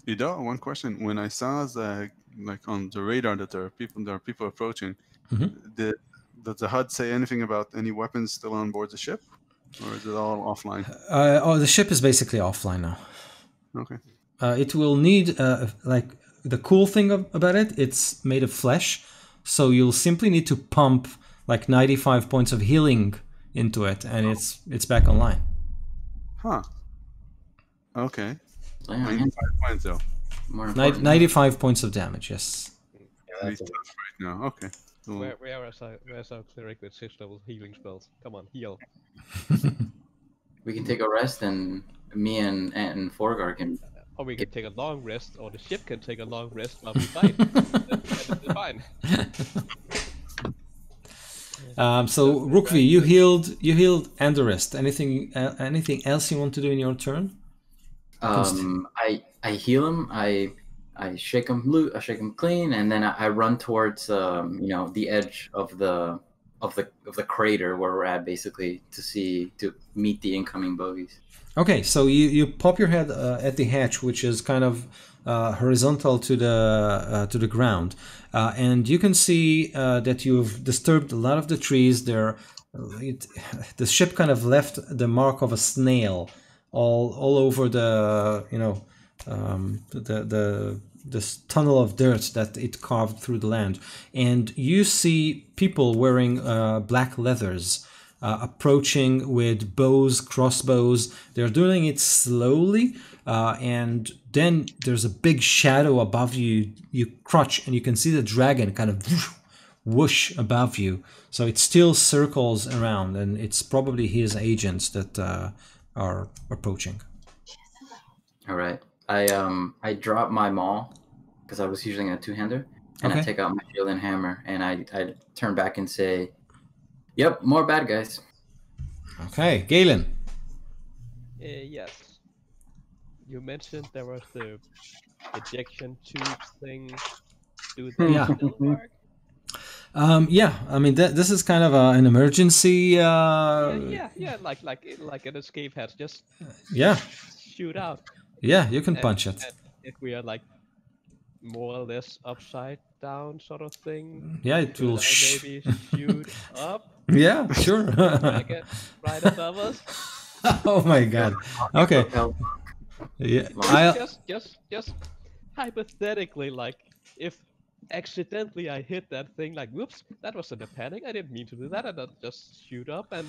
Ido, one question. When I saw the like on the radar that there are people approaching. Mhm. Does the HUD say anything about any weapons still on board the ship, or is it all offline? Oh, the ship is basically offline now. Okay. It will need like the cool thing about it. It's made of flesh, so you'll simply need to pump like 95 points of healing into it, and it's back online. Huh. Okay. Yeah, 95 points though. more important. 95 points of damage. Yes. Yeah, Be tough right now. Okay. Cool. Where's our cleric with 6 level healing spells? Come on, heal. We can take a rest, and me and Ant and Forgar can. Or we can take a long rest, or the ship can take a long rest while we fight. It's fine. So Rookvi, you healed Anderest. Anything else you want to do in your turn? I heal him. I shake him loose. I shake him clean, and then I run towards the edge of the crater where we're at, basically to meet the incoming bogies. Okay, so you pop your head at the hatch, which is kind of horizontal to the ground, and you can see that you've disturbed a lot of the trees. The ship kind of left the mark of a snail all over this tunnel of dirt that it carved through the land, and you see people wearing black leathers. Approaching with bows, crossbows. They're doing it slowly, and then there's a big shadow above you. You crouch, and you can see the dragon kind of whoosh above you. So it still circles around, and it's probably his agents that are approaching. All right. I drop my maul because I was using a two-hander, and Okay. I take out my shield and hammer, and I turn back and say, "Yep, more bad guys." Okay, Galen. Yes. You mentioned there was the ejection tube thing. Do they Yeah. still work? Yeah, I mean this is kind of an emergency. Yeah, like an escape hatch. Just Yeah, shoot out. yeah, you can punch it. And if we are like more or less upside down sort of thing, Yeah, it could will. I maybe shoot up? Yeah, sure. Dragon right above us? Oh my god. Okay. Yeah, Just hypothetically, like if accidentally I hit that thing, like whoops, that wasn't a panic. I didn't mean to do that, and I'll just shoot up and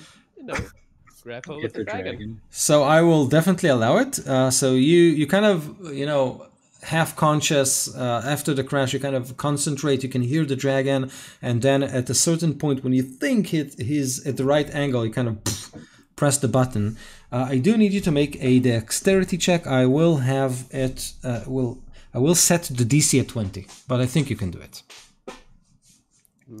grab hold of Get the dragon. So I will definitely allow it. So you kind of half conscious after the crash. You kind of concentrate. You can hear the dragon, and then at a certain point when you think he's at the right angle, you kind of press the button. I do need you to make a dexterity check. I will have it. I will set the DC at 20, but I think you can do it.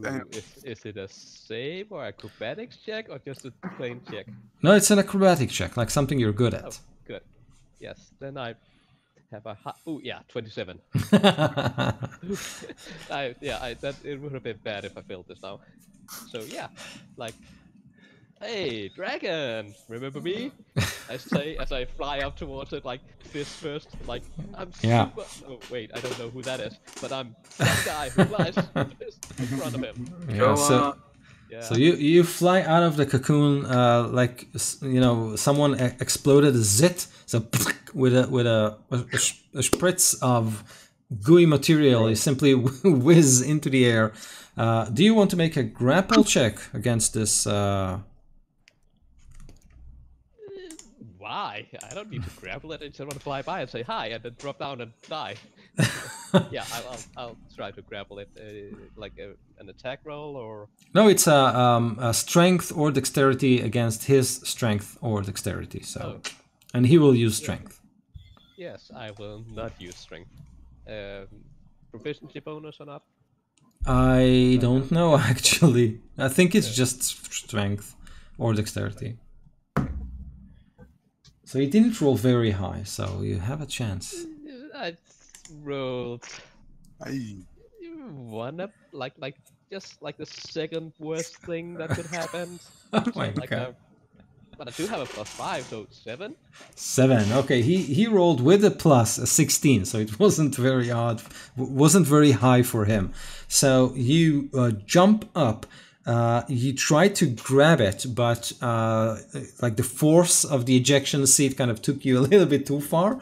Damn. Is it a save or acrobatics check or just a plain check? No, it's an acrobatic check, like something you're good Oh, at. good. Yes, then I have a oh yeah, 27. That it would have been bad if I failed this now. So yeah, like, hey, dragon, remember me? I say as I fly up towards it, like fist first, like I'm Yeah. super. Oh wait, I don't know who that is, but I'm that guy who flies fist in front of him. Yeah, Yeah. So you fly out of the cocoon like someone exploded a zit, so with a spritz of gooey material, you simply whiz into the air. Do you want to make a grapple check against this? Why? I don't need to grapple it. I just want to fly by and say hi, and then drop down and die. Yeah, I'll try to grapple it, like an attack roll or. No, it's a strength or dexterity against his strength or dexterity. So, and he will use strength. Yes, I will not use strength. Proficiency bonus or not? I don't know actually. I think it's just strength or dexterity. So you didn't roll very high, so you have a chance. I rolled Aye. one up, just like the second worst thing that could happen. Oh my like god. But I do have a +5, so 7. 7. Okay, he rolled with a plus a 16, so it wasn't very odd, wasn't very high for him. So you jump up. You try to grab it, but like the force of the ejection seat kind of took you a little bit too far.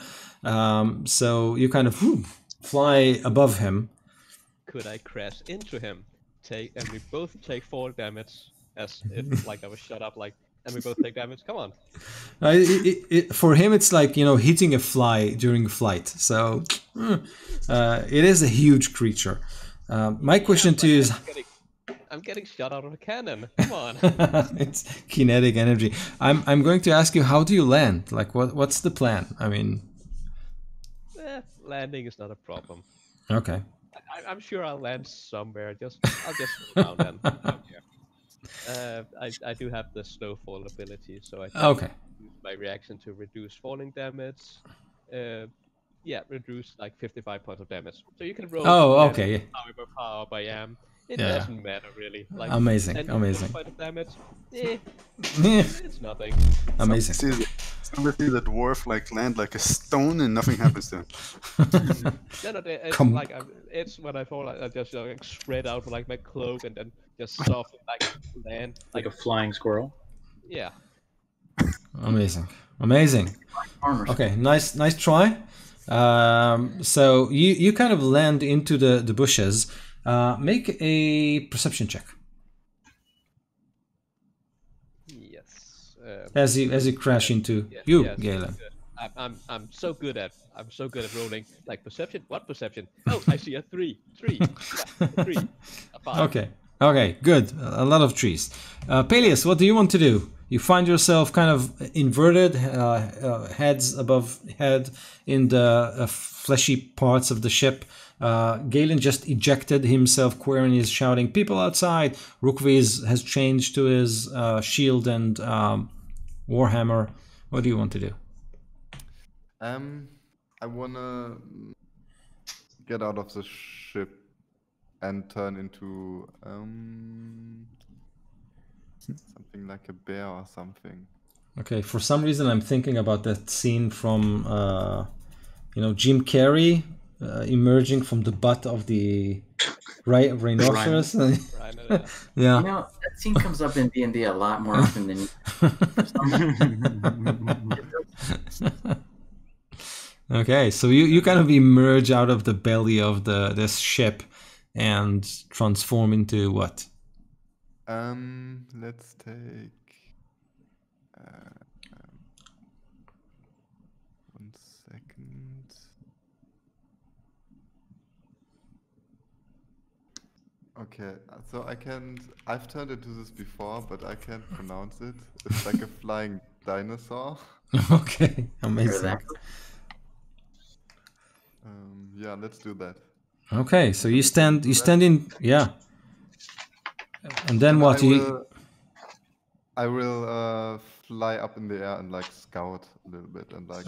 So you kind of fly above him. Could I crash into him? And we both take 4 damage, as if like I was shut up, like, and we both take damage. Come on. For him, it's like, you know, hitting a fly during flight. So it is a huge creature. My question to you is, I'm getting shot out of a cannon. Come on. it's kinetic energy. I'm going to ask you, how do you land? Like, what's the plan? I mean, landing is not a problem. Okay. I'm sure I'll land somewhere. I'll just fall down then. I do have the snowfall ability, so I can use my reaction to reduce falling damage. Reduce like 55 points of damage. So you can roll. However far up I am. It doesn't matter really. Like amazing. Points of damage. It's nothing. Amazing. Somebody see the dwarf like land like a stone and nothing happens to him. It's when I fall, I just like spread out like my cloak and then just softly like land like a flying squirrel. Yeah. Amazing. Okay, nice try. So you kind of land into the bushes. Make a perception check. Yes. As you crash into Galen. I'm so good at rolling like perception. What perception? Oh, I see a 3. 3. Yeah, 3. A 5. Okay, good. A lot of trees. Peleus, what do you want to do? You find yourself kind of inverted, heads above head in the fleshy parts of the ship. Galen just ejected himself. Querin is shouting, "People outside!" Rukvi has changed to his shield and warhammer. What do you want to do? I wanna get out of the ship and turn into something like a bear or something. Okay, for some reason I'm thinking about that scene from Jim Carrey emerging from the butt of the rhinoceros. Yeah. You know, that scene comes up in D&D a lot more often than Okay, so you kind of emerge out of the belly of this ship and transform into what? Let's take 1 second. Okay, so I've turned into this before, but I can't pronounce it. It's like a flying dinosaur. Okay, amazing. Yeah, let's do that. Okay, so you stand in, and then what? I will fly up in the air and like scout a little bit and like.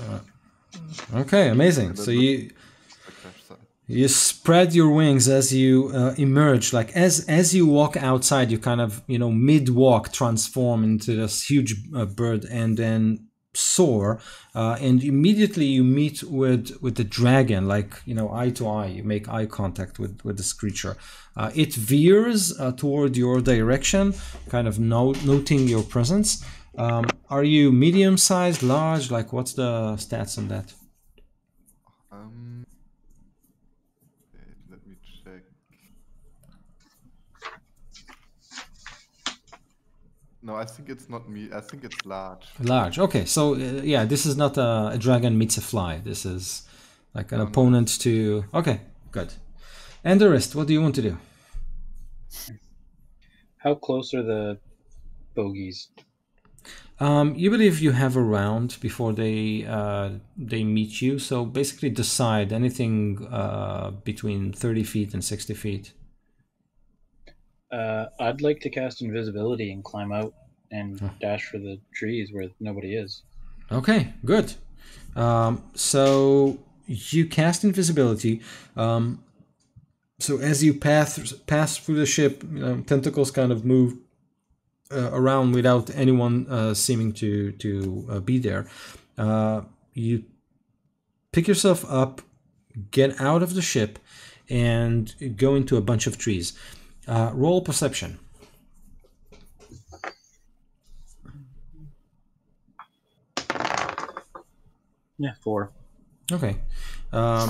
Okay, amazing. So you spread your wings as you emerge. Like as you walk outside, you kind of mid walk transform into this huge bird and then soar, and immediately you meet with the dragon, like eye to eye. You make eye contact with this creature. It veers toward your direction, kind of noting your presence. Are you medium sized, large? Like, what's the stats on that? Let me check. No, I think it's not me. I think it's large. Large. Okay, so this is not a dragon meets a fly. This is like an opponent to. Okay, good. Enderist, what do you want to do? How close are the bogies? You believe you have a round before they meet you. So basically, decide anything between 30 feet and 60 feet. I'd like to cast invisibility and climb out and dash for the trees where nobody is. Okay, good. So you cast invisibility. So as you pass through the ship, tentacles kind of move around without anyone seeming to be there. You pick yourself up, get out of the ship, and go into a bunch of trees. Roll perception. Yeah, 4. Okay.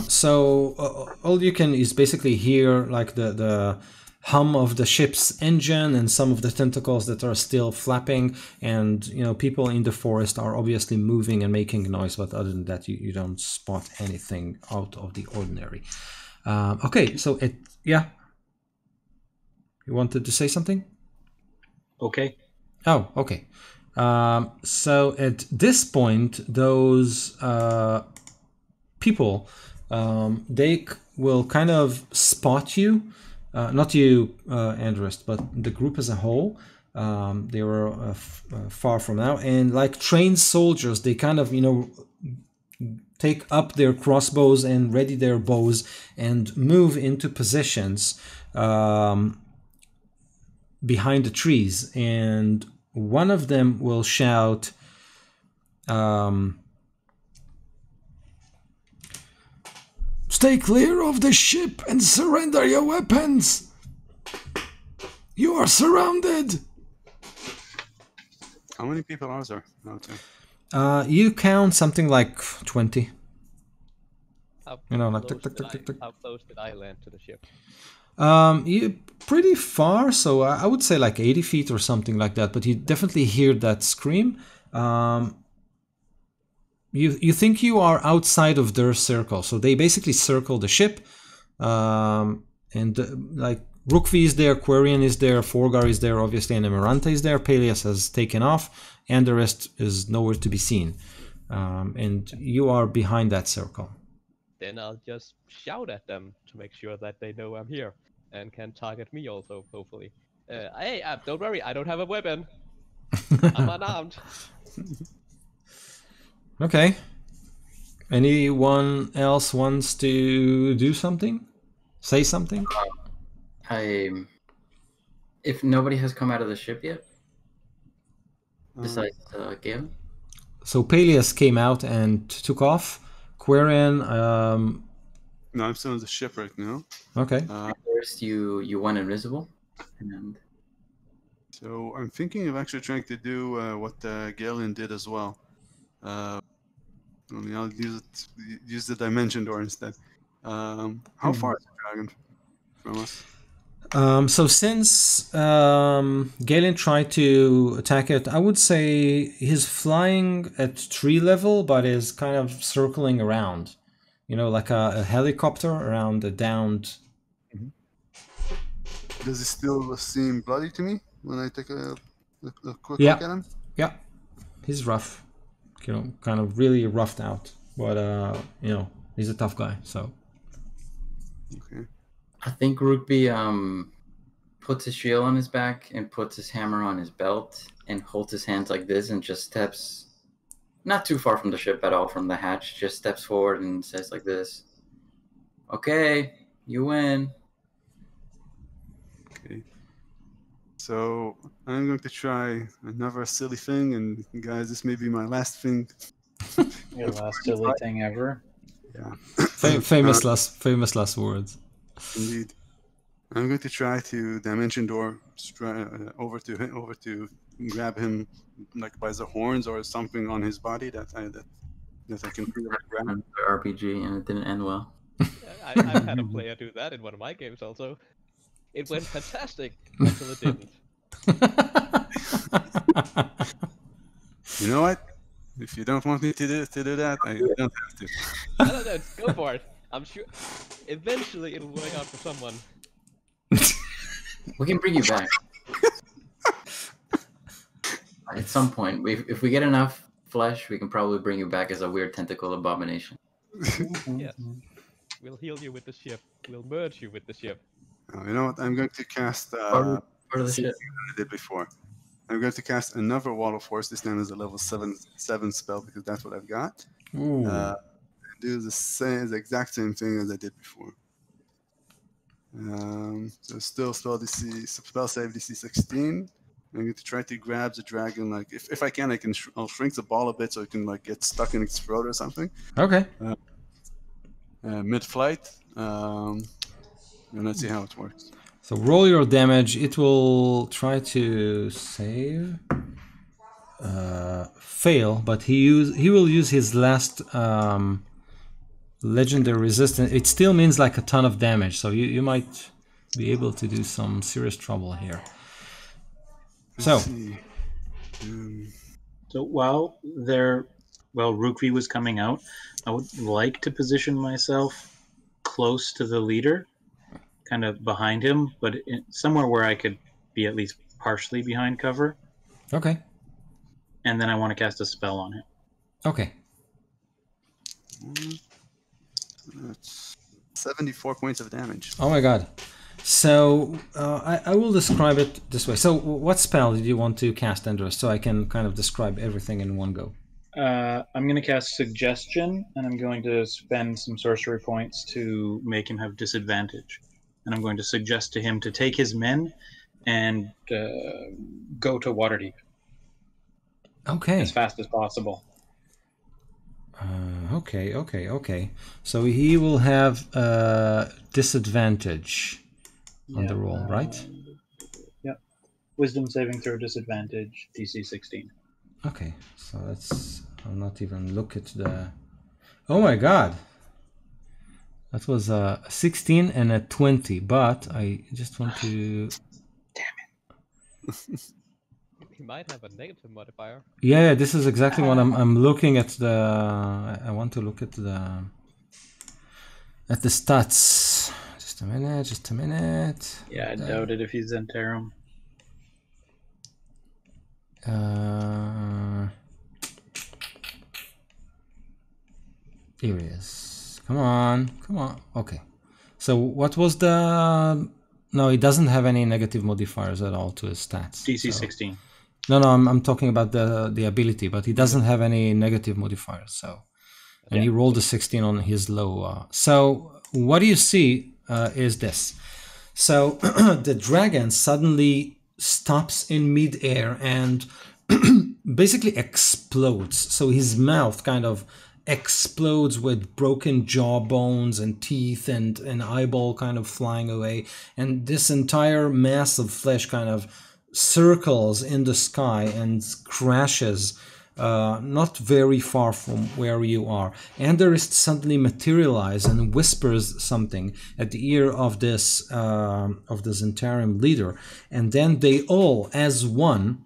So all you can is basically hear like the hum of the ship's engine and some of the tentacles that are still flapping, and people in the forest are obviously moving and making noise, but other than that you don't spot anything out of the ordinary. Okay, so you wanted to say something? Okay. Oh, okay. So at this point, those people, they will kind of spot you. Not you, Andrist, but the group as a whole. They were far from now. And like trained soldiers, they kind of, take up their crossbows and ready their bows and move into positions behind the trees. And one of them will shout, "Stay clear of the ship and surrender your weapons. You are surrounded." How many people are there out there? You count something like 20. How Like close tick, tick, tick, tick, tick. how close did I land to the ship? You pretty far, so I would say like 80 feet or something like that, but you definitely hear that scream. You think you are outside of their circle, so they basically circle the ship, and like Rookvi is there, Quarian is there, Forgar is there, obviously, and Emeranta is there. Peleus has taken off, and the rest is nowhere to be seen, and you are behind that circle. Then I'll just shout at them to make sure that they know I'm here and can target me also, hopefully. Hey, don't worry, I don't have a weapon. I'm unarmed. Okay. Anyone else wants to do something? Say something? If nobody has come out of the ship yet, besides Galen. So Peleus came out and took off. Quarian, No, I'm still in the ship right now. okay. First, you went invisible, and So I'm thinking of actually trying to do what Galen did as well. Only I'll use the dimension door instead. How far is the dragon from us? So since Galen tried to attack it, I would say he's flying at tree level, but is kind of circling around. Like a helicopter around a downed. Does it still seem bloody to me when I take a quick Yeah. look at him? Yeah, he's rough. Kind of really roughed out. But he's a tough guy. So. Okay. I think Rookby puts his shield on his back and puts his hammer on his belt and holds his hands like this and just steps not too far from the ship at all, from the hatch, just steps forward and says like this, "Okay, you win." Okay. So I'm going to try another silly thing, and guys, this may be my last thing. Your last silly thing ever. Yeah. Famous last words. Indeed. I'm going to try to dimension door over to grab him like by the horns or something on his body that I can feel like grab. RPG, and it didn't end well. I've had a player do that in one of my games also. It went fantastic until it didn't. You know what? If you don't want me to do that, I don't have to. No, go for it. I'm sure eventually it'll work out for someone. We can bring you back. At some point, if we get enough flesh, we can probably bring you back as a weird tentacle abomination. Yes. We'll heal you with the ship. We'll merge you with the ship. You know what? I'm going to cast Part of the ship. I did before. I'm going to cast another Wall of Force. This time is a level 7 spell because that's what I've got. Do the exact same thing as I did before. So still spell save DC 16. I'm going to try to grab the dragon. Like if I can, I'll shrink the ball a bit so it can like get stuck in its throat or something. Okay. Mid-flight, and let's see how it works. So roll your damage. It will try to save. Fail, but he will use his last legendary resistance. It still means like a ton of damage, so you might be able to do some serious trouble here. Let's see. So while Rukvi was coming out, I would like to position myself close to the leader, kind of behind him, but somewhere where I could be at least partially behind cover. Okay. And then I want to cast a spell on him. Okay. That's 74 points of damage. Oh my god. So I will describe it this way. So what spell did you want to cast, Andros, so I can kind of describe everything in one go? I'm going to cast Suggestion, and I'm going to spend some sorcery points to make him have disadvantage. And I'm going to suggest to him to take his men and go to Waterdeep. Okay. As fast as possible. Okay. So he will have disadvantage on the roll, right? Yep. Wisdom saving throw disadvantage, DC 16. Okay, so I'll not even look at the... Oh my god! That was a 16 and a 20, but I just want to... Damn it. He might have a negative modifier. Yeah, this is exactly what I'm looking at the... I want to look at the stats. Just a minute. Yeah, I doubt it if he's Zentarum. Here it is. Come on. Okay. So what was the... No, it doesn't have any negative modifiers at all to his stats. DC 16. No, I'm talking about the ability, but he doesn't have any negative modifiers. So, and he rolled a 16 on his low. So what do you see is this. So the dragon suddenly stops in midair and basically explodes. So his mouth kind of explodes with broken jaw bones and teeth and an eyeball kind of flying away. And this entire mass of flesh kind of circles in the sky and crashes not very far from where you are. Anderist suddenly materializes and whispers something at the ear of this Zentarum leader, and then they all, as one,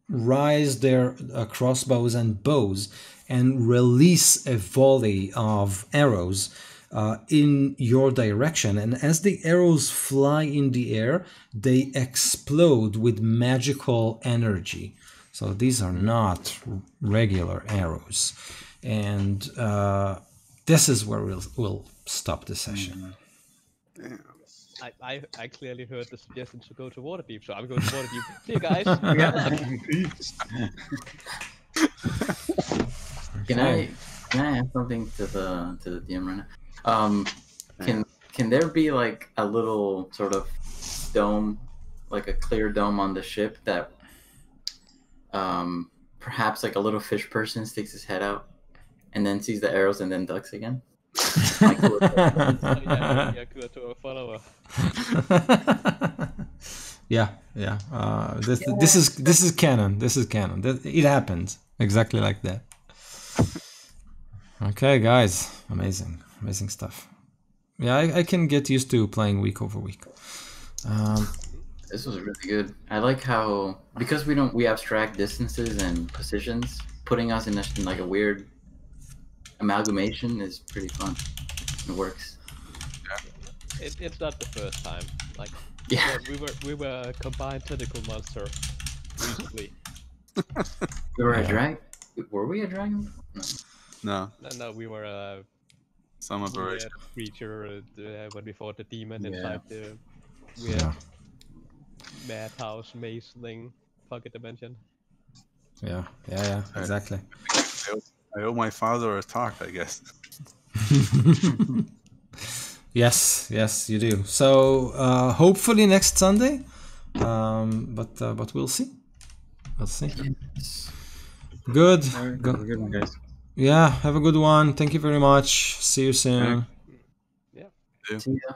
raise their crossbows and bows and release a volley of arrows in your direction. And as the arrows fly in the air, they explode with magical energy. So these are not regular arrows. And this is where we'll stop the session. I clearly heard the suggestion to go to Waterdeep, so I'm going to Waterdeep. See you guys. Can I add something to the DM right now? Can there be like a little sort of dome, like a clear dome on the ship that perhaps like a little fish person sticks his head out and then sees the arrows and then ducks again? Yeah. This is canon. It happened exactly like that. Okay, guys, amazing stuff. Yeah, I can get used to playing week over week. This was really good. I like how, because we abstract distances and positions, putting us in like a weird amalgamation is pretty fun. It works. It's not the first time. Like, yeah, we were a combined tentacle monster recently. We were a dragon. Were we a dragon? No. No, we were Some aberration. creature when we fought the demon inside the weird madhouse maze thing, pocket dimension. Yeah, exactly. I owe my father a talk, I guess. Yes, yes, you do. So hopefully next Sunday, but we'll see. We'll see. Yes. Good. All right, Go. have a good one, guys. Yeah, have a good one. Thank you very much. See you soon. Yeah. Yeah. See ya.